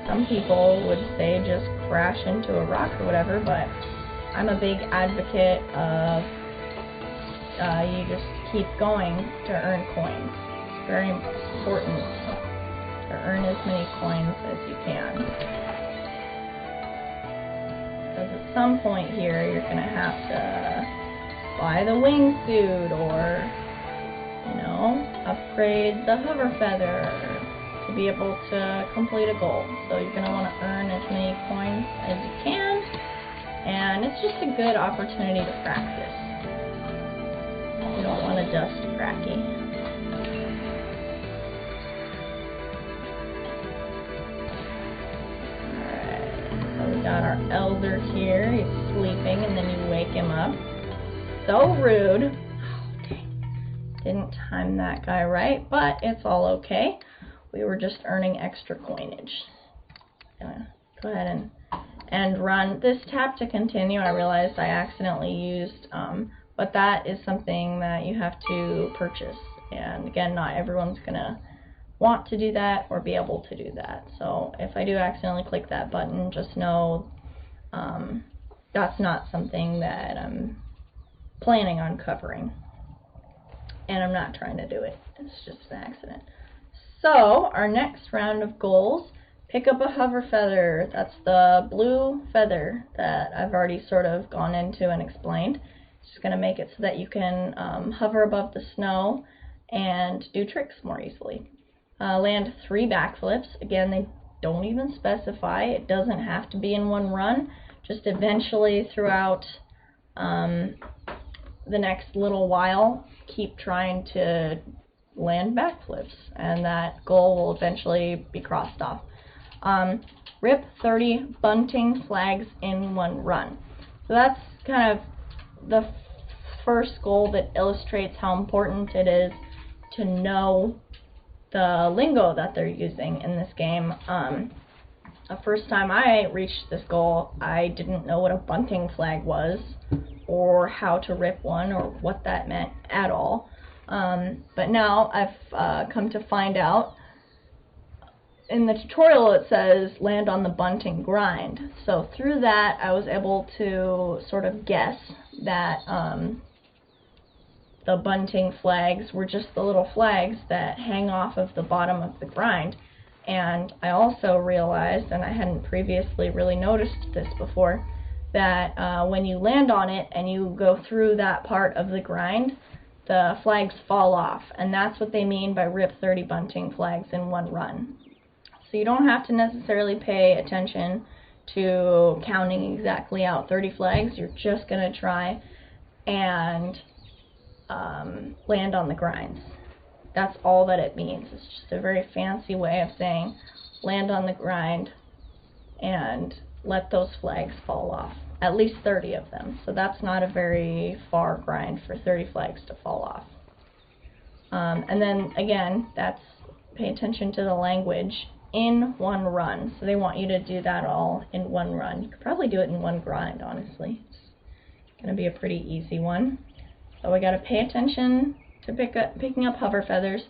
some people would say just crash into a rock or whatever, but I'm a big advocate of you just keep going to earn coins. It's very important to earn as many coins as you can. Because at some point here, you're going to have to buy the wingsuit or, you know, upgrade the hover feather to be able to complete a goal. So you're going to want to earn as many coins as you can, and it's just a good opportunity to practice. You don't want to dust cracky. We got our elder here. He's sleeping, and then you wake him up. So rude. Oh, dang. Didn't time that guy right, but it's all okay. We were just earning extra coinage. Gonna go ahead and run this tap to continue. I realized I accidentally used, but that is something that you have to purchase. And again, not everyone's gonna want to do that or be able to do that. So if I do accidentally click that button, just know that's not something that I'm planning on covering, and I'm not trying to do it. It's just an accident. So our next round of goals, pick up a hover feather. That's the blue feather that I've already sort of gone into and explained. It's just going to make it so that you can hover above the snow and do tricks more easily. Land 3 backflips. Again, they don't even specify. It doesn't have to be in one run. Just eventually throughout the next little while, keep trying to land backflips, and that goal will eventually be crossed off. Rip 30 bunting flags in one run. So that's kind of the first goal that illustrates how important it is to know the lingo that they're using in this game. The first time I reached this goal, I didn't know what a bunting flag was, or how to rip one, or what that meant at all. But now I've come to find out. In the tutorial it says land on the bunting grind. So through that I was able to sort of guess that the bunting flags were just the little flags that hang off of the bottom of the grind. And I also realized, and I hadn't previously really noticed this before, that when you land on it and you go through that part of the grind, the flags fall off, and that's what they mean by rip 30 bunting flags in one run. So you don't have to necessarily pay attention to counting exactly out 30 flags. You're just going to try and land on the grinds. That's all that it means. It's just a very fancy way of saying land on the grind and let those flags fall off. at least 30 of them. So that's not a very far grind for 30 flags to fall off. And then again, that's pay attention to the language in one run. So they want you to do that all in one run. You could probably do it in one grind, honestly. It's going to be a pretty easy one. So we got to pay attention to picking up hover feathers.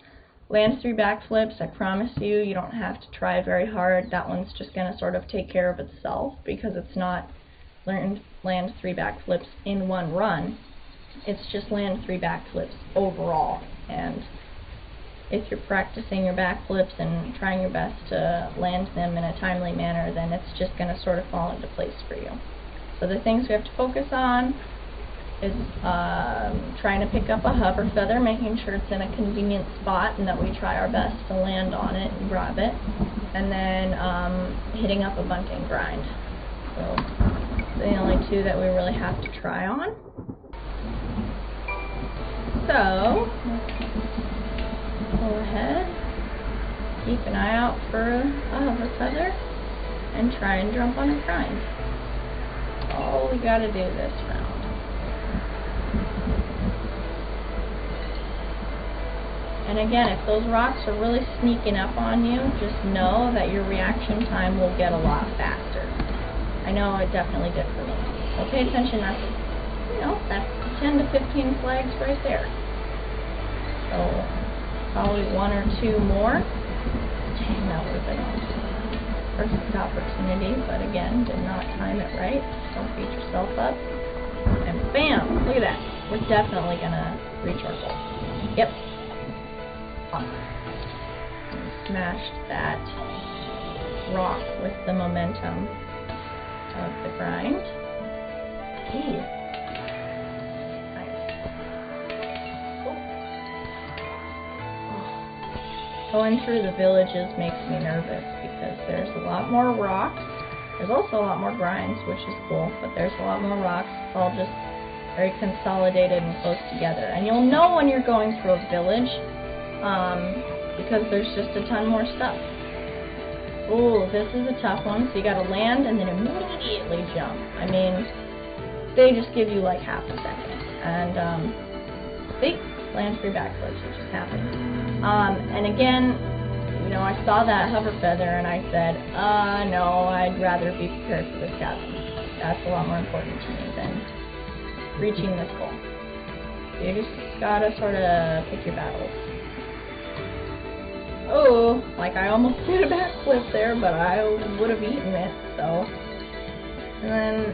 Land 3 backflips. I promise you, you don't have to try very hard. That one's just going to sort of take care of itself because it's not land 3 backflips in one run. It's just land 3 backflips overall. And if you're practicing your backflips and trying your best to land them in a timely manner, then it's just going to sort of fall into place for you. So the things we have to focus on is trying to pick up a hover feather, making sure it's in a convenient spot and that we try our best to land on it and grab it, and then hitting up a bunting grind. So the only two that we really have to try on. So go ahead, keep an eye out for a hover feather, and try and jump on a grind. All we gotta do this round. And again, if those rocks are really sneaking up on you, just know that your reaction time will get a lot faster. I know it definitely did for me. So pay attention, that's, you know, that's 10 to 15 flags right there. So probably 1 or 2 more. Dang, that would have been a perfect opportunity, but again, did not time it right. Don't beat yourself up. And bam! Look at that. We're definitely gonna reach our goal. Yep. Smashed that rock with the momentum of the grind. Ooh. Nice. Oh. Going through the villages makes me nervous because there's a lot more rocks. There's also a lot more grinds, which is cool, but there's a lot more rocks. It's all just very consolidated and close together. And you'll know when you're going through a village because there's just a ton more stuff. Ooh, this is a tough one. So you gotta land and then immediately jump. I mean, they just give you like half a second. And, see? Land 3 backflips, it just happened. And again, you know, I saw that hover feather and I said, no, I'd rather be prepared for this chasm. That's a lot more important to me than reaching this goal. So you just gotta sort of pick your battles. Oh, like I almost did a backflip there, but I would have eaten it, so. And then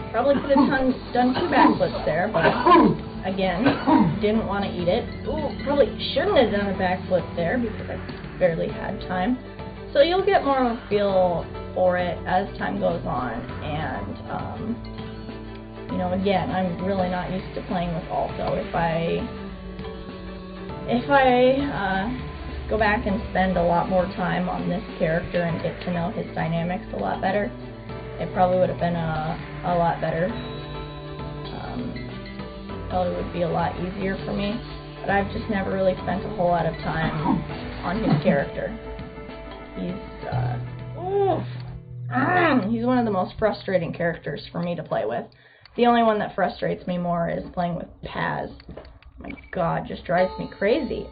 probably could have done 2 backflips there, but again, didn't want to eat it. Ooh, probably shouldn't have done a backflip there because I barely had time. So you'll get more of a feel for it as time goes on, and you know, again, I'm really not used to playing with Alto. If I go back and spend a lot more time on this character and get to know his dynamics a lot better, it probably would have been a lot better. Probably would be a lot easier for me, but I've just never really spent a whole lot of time on his character. He's one of the most frustrating characters for me to play with. The only one that frustrates me more is playing with Paz. My god, just drives me crazy.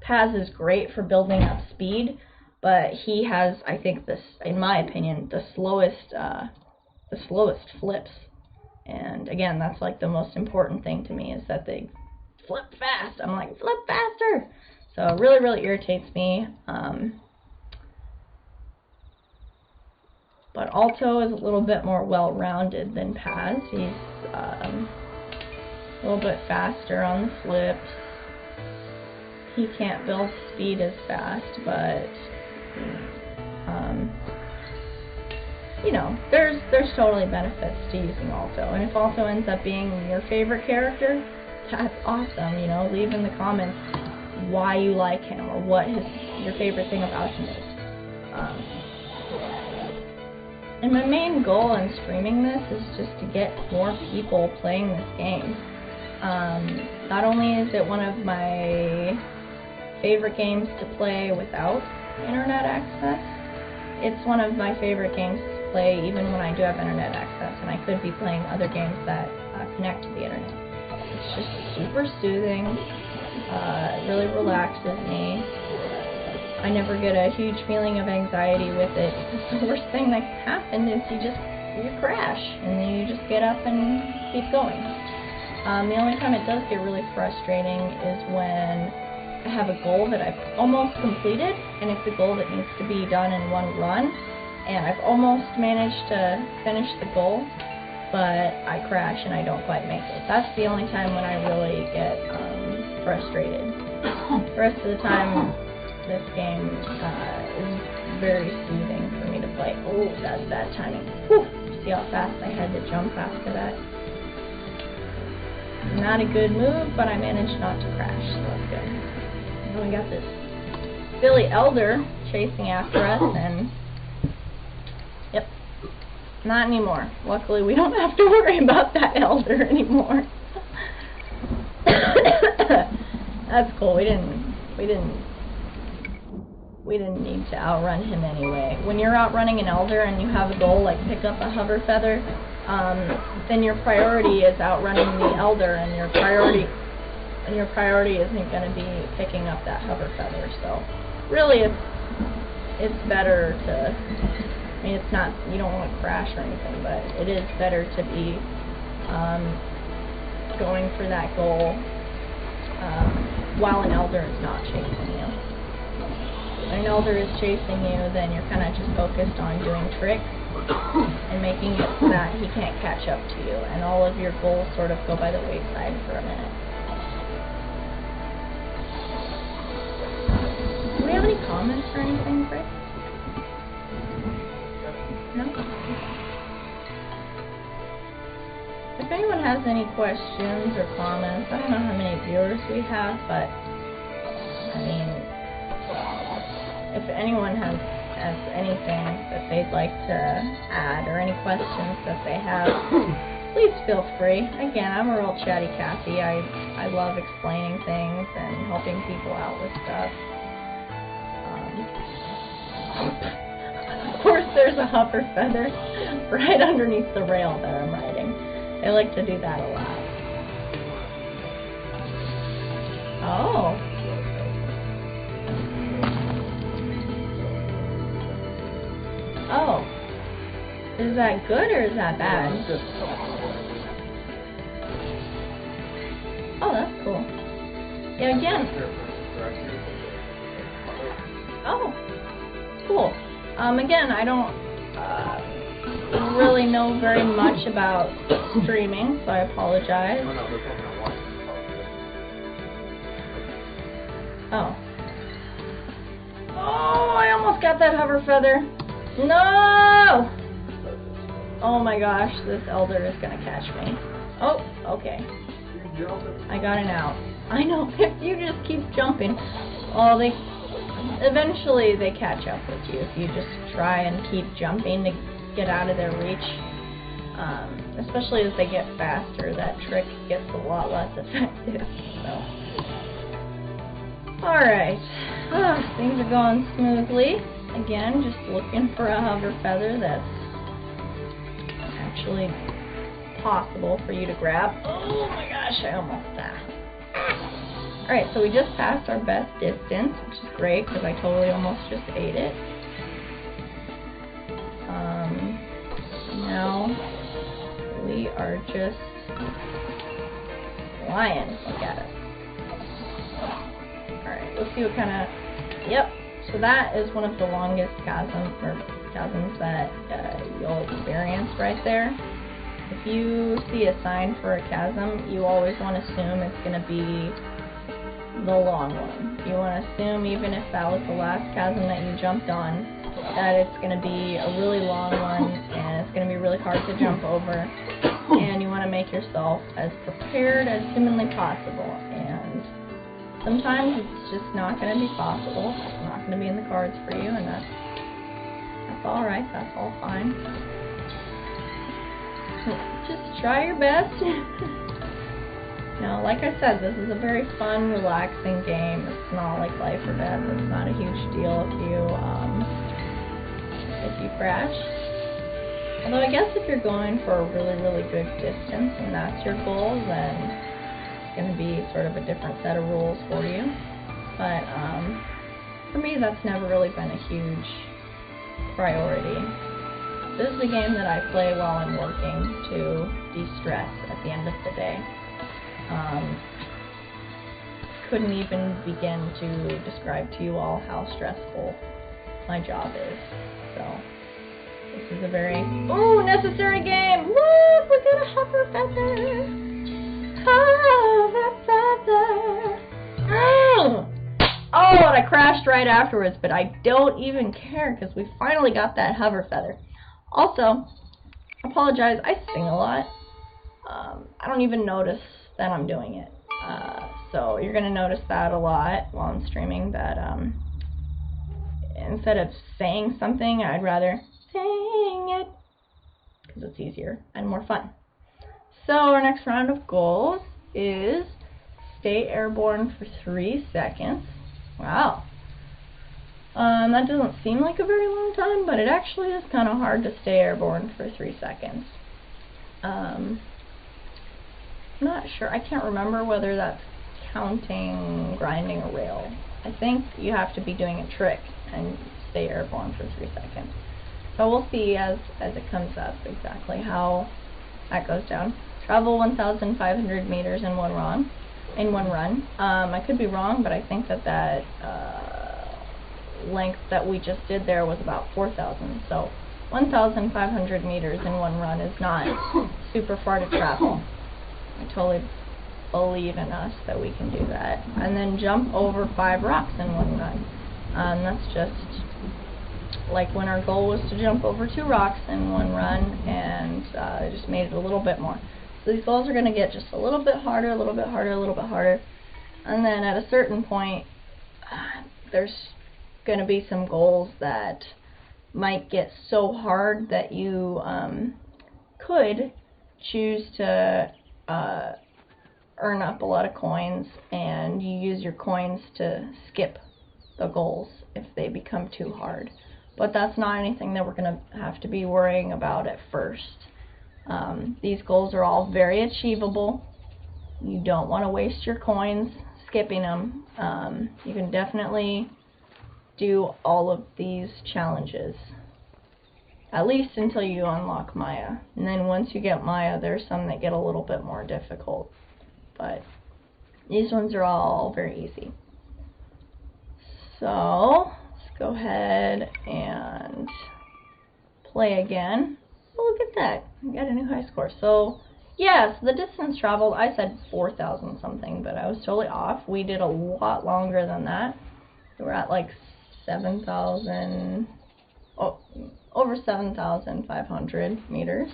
Paz is great for building up speed, but he has, I think, this, in my opinion, the slowest flips. And again, that's like the most important thing to me, is that they flip fast. I'm like, flip faster! So it really, really irritates me. But Alto is a little bit more well-rounded than Paz. He's a little bit faster on the flips. He can't build speed as fast, but you know, there's totally benefits to using Alto. And if Alto ends up being your favorite character, that's awesome. You know, leave in the comments why you like him or what your favorite thing about him is. And my main goal in streaming this is just to get more people playing this game. Not only is it one of my favorite games to play without internet access, it's one of my favorite games play even when I do have internet access, and I could be playing other games that connect to the internet. It's just super soothing. It really relaxes me. I never get a huge feeling of anxiety with it. The worst thing that can happen is you crash, and then you just get up and keep going. The only time it does get really frustrating is when I have a goal that I've almost completed, and it's a goal that needs to be done in one run, and I've almost managed to finish the goal, but I crash and I don't quite make it. That's the only time when I really get frustrated. The rest of the time, this game is very soothing for me to play. Oh, that's bad timing. Whew. See how fast I had to jump after that? Not a good move, but I managed not to crash, so that's good. And we got this silly elder chasing after us, and yep, not anymore. Luckily, we don't have to worry about that elder anymore. That's cool. We didn't need to outrun him anyway. When you're outrunning an elder and you have a goal like pick up a hover feather, then your priority is outrunning the elder, and your priority isn't going to be picking up that hover feather. So really, it's better to. I mean, it's not. You don't want to crash or anything, but it is better to be going for that goal while an elder is not chasing you. When an elder is chasing you, then you're kind of just focused on doing tricks and making it so that he can't catch up to you, and all of your goals sort of go by the wayside for a minute. Do we have any comments or anything, Chris? No? If anyone has any questions or comments, I don't know how many viewers we have, but I mean, if anyone has anything that they'd like to add or any questions that they have, please feel free. Again, I'm a real chatty Cathy. I love explaining things and helping people out with stuff. Of course, there's a hover feather right underneath the rail that I'm riding. They like to do that a lot. Oh. Oh. Is that good or is that bad? Oh, that's cool. Yeah, again. Oh. Cool. Again, I don't really know very much about streaming, so I apologize. Oh. Oh, I almost got that hover feather. No! Oh my gosh, this elder is gonna catch me. Oh, okay. I got an out. I know, if you just keep jumping, well, eventually they catch up with you if you just try and keep jumping to get out of their reach. Especially as they get faster, that trick gets a lot less effective. So, alright, things are going smoothly. Again, just looking for a hover feather that's actually possible for you to grab. Oh my gosh, I almost died. Alright, so we just passed our best distance, which is great because I totally almost just ate it. Now we are just flying. Look at it. Alright, let's see what kind of... Yep, so that is one of the longest chasms that you'll experience right there. If you see a sign for a chasm, you always want to assume it's going to be the long one. You want to assume, even if that was the last chasm that you jumped on, that it's going to be a really long one and it's going to be really hard to jump over, and you want to make yourself as prepared as humanly possible. And sometimes it's just not going to be possible. It's not going to be in the cards for you, and that's alright. That's all fine. Just try your best. Now, like I said, this is a very fun, relaxing game. It's not like life or death. It's not a huge deal if you crash. Although I guess if you're going for a really, really good distance and that's your goal, then it's going to be sort of a different set of rules for you. But for me, that's never really been a huge priority. This is a game that I play while I'm working to de-stress at the end of the day. Couldn't even begin to describe to you all how stressful my job is. So this is a very necessary game. Look, we got a hover feather. Hover feather. Oh, and I crashed right afterwards, but I don't even care because we finally got that hover feather. Also, I apologize, I sing a lot. I don't even notice that I'm doing it. So you're going to notice that a lot while I'm streaming, that instead of saying something, I'd rather sing it because it's easier and more fun. So our next round of goals is stay airborne for 3 seconds. Wow. That doesn't seem like a very long time, but it actually is kind of hard to stay airborne for 3 seconds. I'm not sure. I can't remember whether that's counting grinding a rail. I think you have to be doing a trick and stay airborne for 3 seconds. So we'll see as it comes up exactly how that goes down. Travel 1,500 meters in one run. I could be wrong, but I think that length that we just did there was about 4,000. So 1,500 meters in one run is not super far to travel. I totally believe in us that we can do that. And then jump over 5 rocks in one run. That's just like when our goal was to jump over 2 rocks in one run, and I just made it a little bit more. So these goals are going to get just a little bit harder, a little bit harder, a little bit harder. And then at a certain point, there's going to be some goals that might get so hard that you could choose to earn up a lot of coins, and you use your coins to skip the goals if they become too hard. But that's not anything that we're going to have to be worrying about at first. These goals are all very achievable. You don't want to waste your coins skipping them. You can definitely do all of these challenges, at least until you unlock Maya. And then once you get Maya, there's some that get a little bit more difficult. But these ones are all very easy. So let's go ahead and play again. Oh, look at that. We got a new high score. So yes, the distance traveled, I said 4,000 something, but I was totally off. We did a lot longer than that. We were at like 7,000, over 7,500 meters.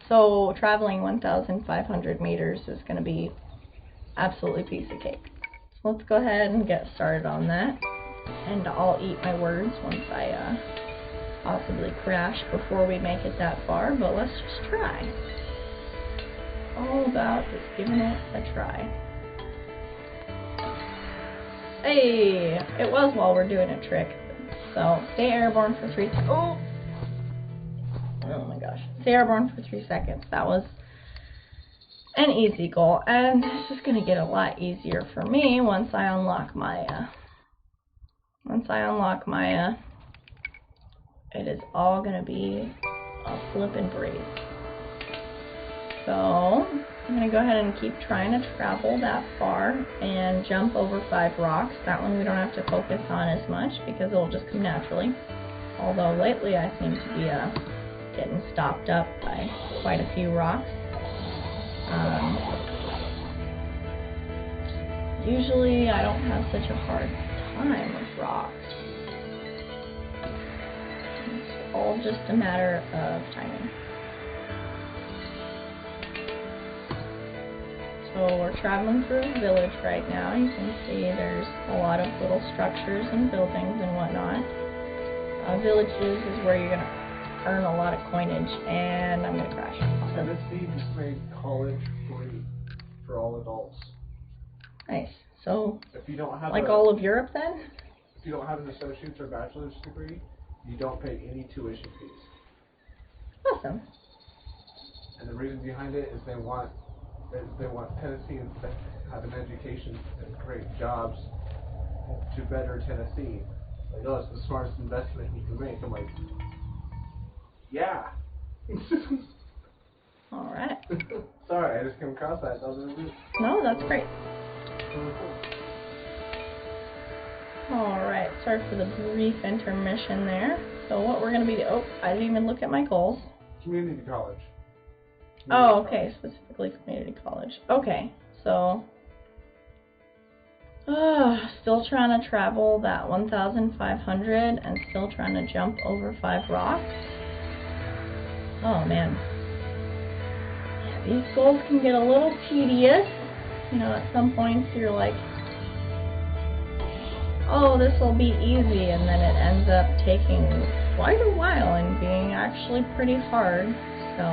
So traveling 1,500 meters is going to be absolutely piece of cake. So let's go ahead and get started on that. And I'll eat my words once I possibly crash before we make it that far, but let's just try. All about just giving it a try. Hey, it was while we're doing a trick. So stay airborne for 3 seconds. Oh my gosh. Stay airborne for 3 seconds. That was an easy goal, and this is going to get a lot easier for me once I unlock Maya. Once I unlock Maya, it is all going to be a flippin' breeze. So I'm going to go ahead and keep trying to travel that far and jump over 5 rocks. That one we don't have to focus on as much because it will just come naturally. Although lately I seem to be getting stopped up by quite a few rocks. Usually I don't have such a hard time with rocks. It's all just a matter of timing. So we're traveling through a village right now. You can see there's a lot of little structures and buildings and whatnot. Villages is where you're going to earn a lot of coinage, and I'm going to crash. Tennessee just made college free for all adults. Nice. So, if you don't have like all of Europe then? If you don't have an associate's or bachelor's degree, you don't pay any tuition fees. Awesome. And the reason behind it is they want Tennesseans to have an education and create jobs to better Tennessee. Like, oh, it's the smartest investment you can make. I'm like, yeah. All right. Sorry, I just came across that. No, that's great. All right. Sorry for the brief intermission there. So what we're going to be... Oh, I didn't even look at my goals. Community college. Oh, okay. Specifically community college. Okay. So... still trying to travel that 1,500 and still trying to jump over 5 rocks. Oh, man. These goals can get a little tedious. You know, at some points you're like, oh, this will be easy, and then it ends up taking quite a while and being actually pretty hard. So,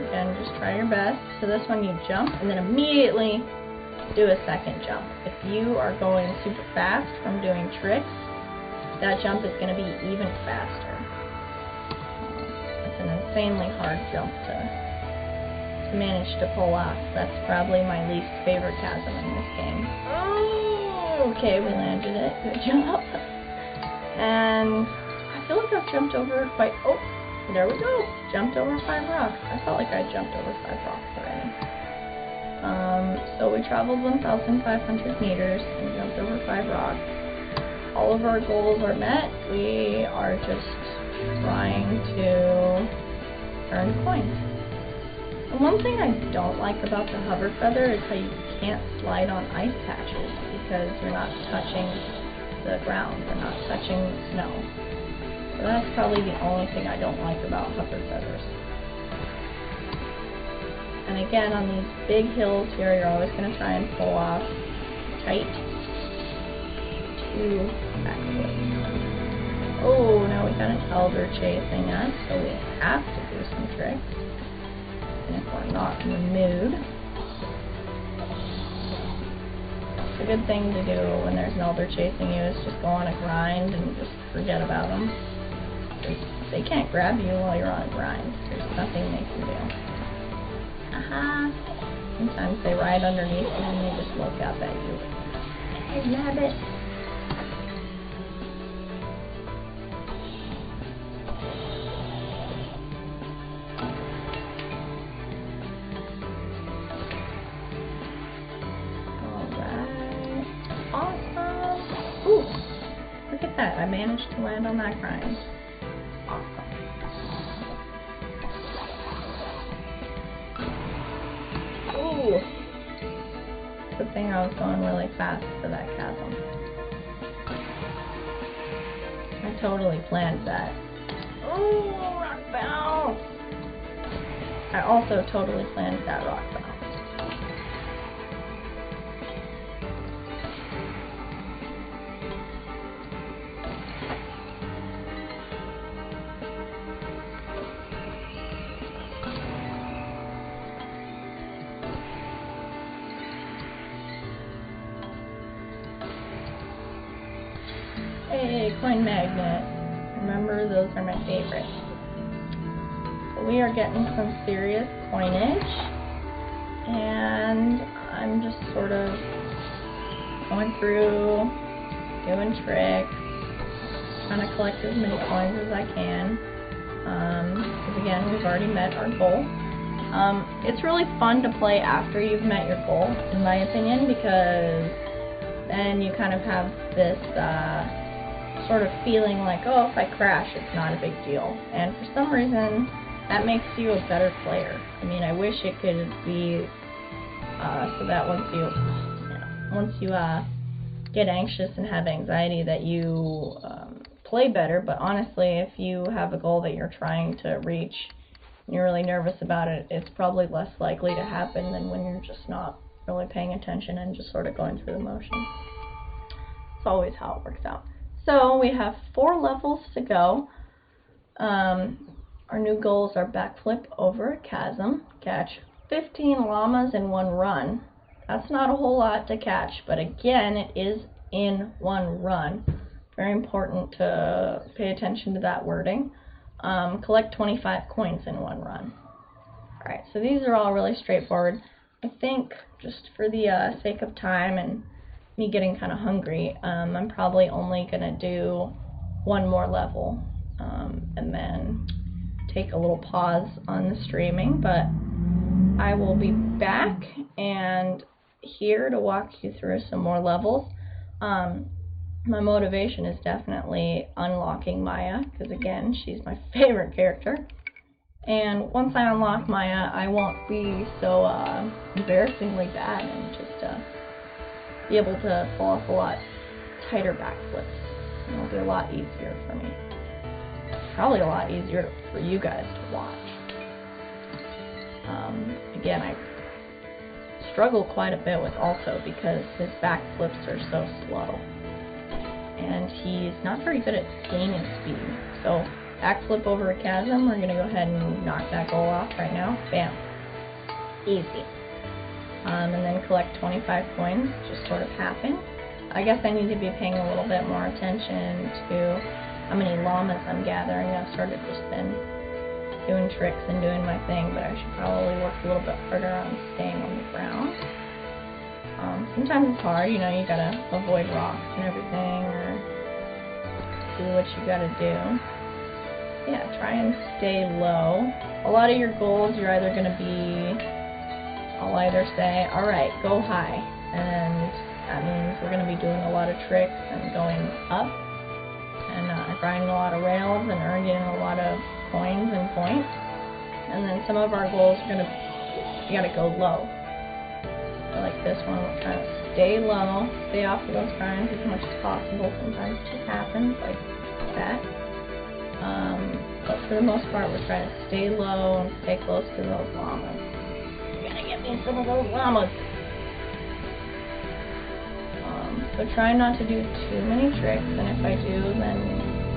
again, just try your best. So this one you jump, and then immediately do a second jump. If you are going super fast from doing tricks, that jump is going to be even faster. It's an insanely hard jump to manage to pull off. That's probably my least favorite chasm in this game. Oh, okay, we landed it. Good job. And I feel like I've jumped over quite... Oh, there we go. Jumped over 5 rocks. I felt like I jumped over 5 rocks already. So we traveled 1,500 meters and jumped over 5 rocks. All of our goals are met. We are just trying to earn coins. And one thing I don't like about the hover feather is how you can't slide on ice patches because you're not touching the ground, you're not touching the snow. So that's probably the only thing I don't like about hover feathers. And again, on these big hills here, you're always going to try and pull off tight 2 backflips. Oh, now we got an elder chasing us, so we have to do some tricks. And if we're not in the mood, it's a good thing to do when there's an elder chasing you, is just go on a grind and just forget about them. They can't grab you while you're on a grind. There's nothing they can do. Aha! Sometimes they ride underneath you and they just look up at you. Hey, rabbit! Look at that, I managed to land on that grind. Awesome. Ooh! Good thing I was going really fast for that chasm. I totally planned that. Ooh, rock bounce! I also totally planned that rock bounce. Hey, coin magnet. Remember, those are my favorites. So we are getting some serious coinage, and I'm just sort of going through, doing tricks, trying to collect as many coins as I can. Because again, we've already met our goal. It's really fun to play after you've met your goal, in my opinion, because then you kind of have this sort of feeling like, oh, if I crash, it's not a big deal. And for some reason, that makes you a better player. I mean, I wish it could be so that once you get anxious and have anxiety, that you play better. But honestly, if you have a goal that you're trying to reach and you're really nervous about it, it's probably less likely to happen than when you're just not really paying attention and just sort of going through the motions. It's always how it works out. So we have 4 levels to go. Our new goals are backflip over a chasm, catch 15 llamas in 1 run. That's not a whole lot to catch, but again, it is in 1 run. Very important to pay attention to that wording. Collect 25 coins in one run. Alright, so these are all really straightforward. I think, just for the sake of time and me getting kind of hungry, I'm probably only going to do one more level, and then take a little pause on the streaming, but I will be back and here to walk you through some more levels. My motivation is definitely unlocking Maya, because again, she's my favorite character. And once I unlock Maya, I won't be so embarrassingly bad and just be able to pull off a lot tighter backflips. It'll be a lot easier for me. Probably a lot easier for you guys to watch. Again, I struggle quite a bit with Alto because his backflips are so slow. And he's not very good at gaining speed. So, backflip over a chasm, we're going to go ahead and knock that goal off right now. Bam. Easy. And then collect 25 coins, just sort of happen. I guess I need to be paying a little bit more attention to how many llamas I'm gathering. I've sort of just been doing tricks and doing my thing, but I should probably work a little bit harder on staying on the ground. Sometimes it's hard, you know, you gotta avoid rocks and everything, or do what you gotta do. Yeah, try and stay low. A lot of your goals, you're either gonna be, I'll either say, alright, go high, and that means we're gonna be doing a lot of tricks and going up, and grinding a lot of rails and earning a lot of coins and points. And then some of our goals are gonna, you gotta go low. Like this one, we're trying to stay low, stay off of those grinds as much as possible. Sometimes it just happens like that. But for the most part, we're trying to stay low and stay close to those llamas. You're gonna get me some of those llamas. So try not to do too many tricks, and if I do, then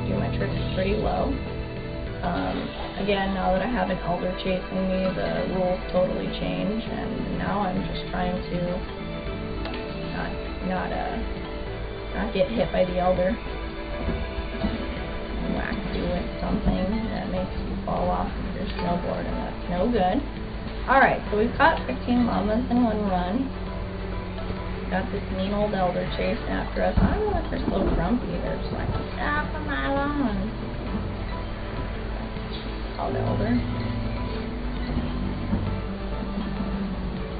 do my tricks pretty low. Again, now that I have an elder chasing me, the rules totally change, and now I'm just trying to not get hit by the elder. Whack you with something that makes you fall off of your snowboard, and that's no good. Alright, so we've caught 15 llamas in one run. Got this mean old elder chasing after us. I don't know if they're so grumpy, they're just like, stop for my lawn. Elder.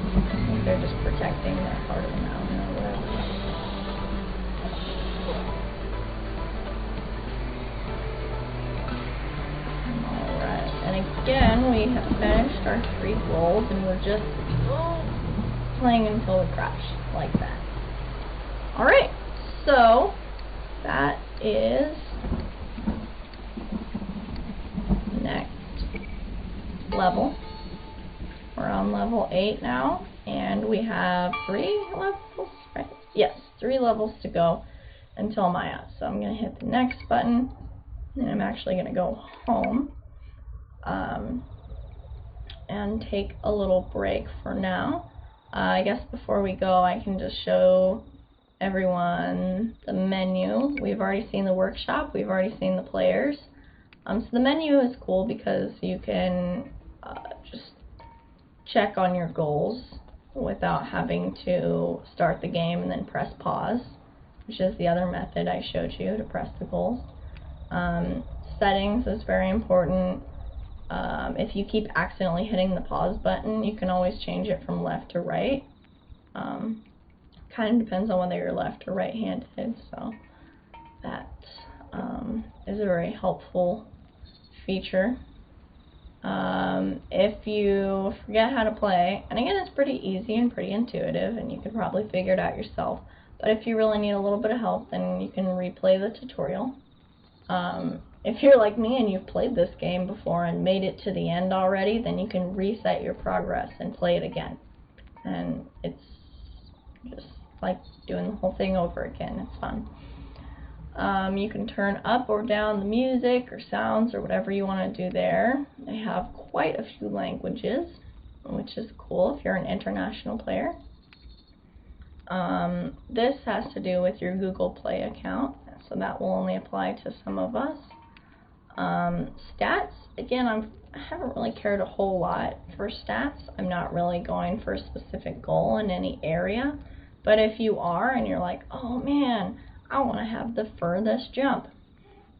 I think they're just protecting that part of the mountain or whatever. Alright, and again, we have finished our 3 goals, and we're just playing until we crash, like that. Alright, so that is next level. We're on level 8 now, and we have 3 levels, right? Yes, 3 levels to go until Maya. So I'm going to hit the next button, and I'm actually going to go home and take a little break for now. I guess before we go, I can just show everyone the menu. We've already seen the workshop, we've already seen the players. So the menu is cool because you can just check on your goals without having to start the game and then press pause, which is the other method I showed you to press the goals. Settings is very important. If you keep accidentally hitting the pause button, you can always change it from left to right. Kind of depends on whether you're left or right-handed, so that is a very helpful feature. If you forget how to play, and again, it's pretty easy and pretty intuitive, and you can probably figure it out yourself, but if you really need a little bit of help, then you can replay the tutorial. If you're like me and you've played this game before and made it to the end already, then you can reset your progress and play it again. And it's just like doing the whole thing over again. It's fun. You can turn up or down the music or sounds or whatever you want to do there. They have quite a few languages, which is cool if you're an international player. This has to do with your Google Play account. so that will only apply to some of us. Stats, again, I haven't really cared a whole lot for stats. I'm not really going for a specific goal in any area, but if you are and you're like, oh man, I want to have the furthest jump,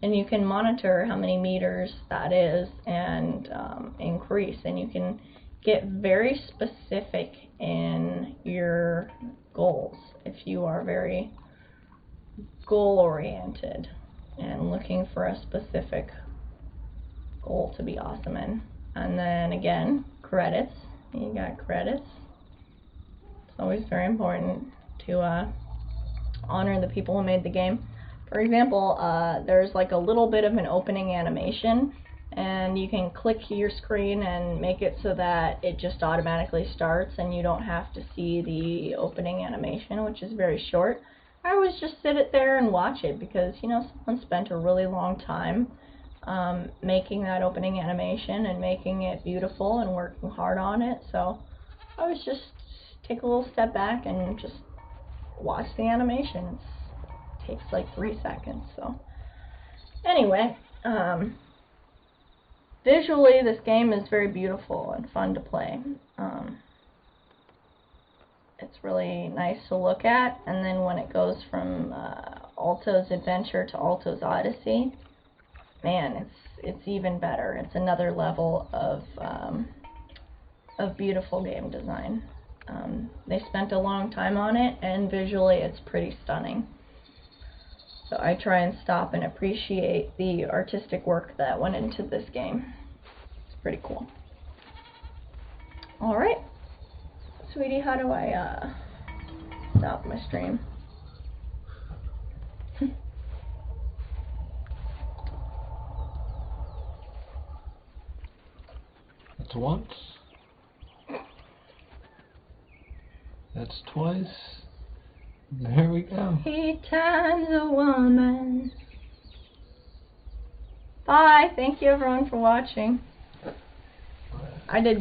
and you can monitor how many meters that is and increase, and you can get very specific in your goals if you are very goal oriented and looking for a specific goal to be awesome in. And then again, credits. You got credits. It's always very important to honor the people who made the game. For example, there's like a little bit of an opening animation, and you can click your screen and make it so that it just automatically starts and you don't have to see the opening animation, which is very short. I always just sit it there and watch it because, you know, someone spent a really long time making that opening animation and making it beautiful and working hard on it. So I always just take a little step back and just watch the animation. It takes like 3 seconds. So anyway, visually this game is very beautiful and fun to play. It's really nice to look at, and then when it goes from Alto's Adventure to Alto's Odyssey, man, it's even better. It's another level of beautiful game design. They spent a long time on it, and visually it's pretty stunning. So I try and stop and appreciate the artistic work that went into this game. It's pretty cool. Alright. Sweetie, how do I stop my stream? That's once. That's twice. There we go. 8 times a woman. Bye. Thank you everyone for watching. I did give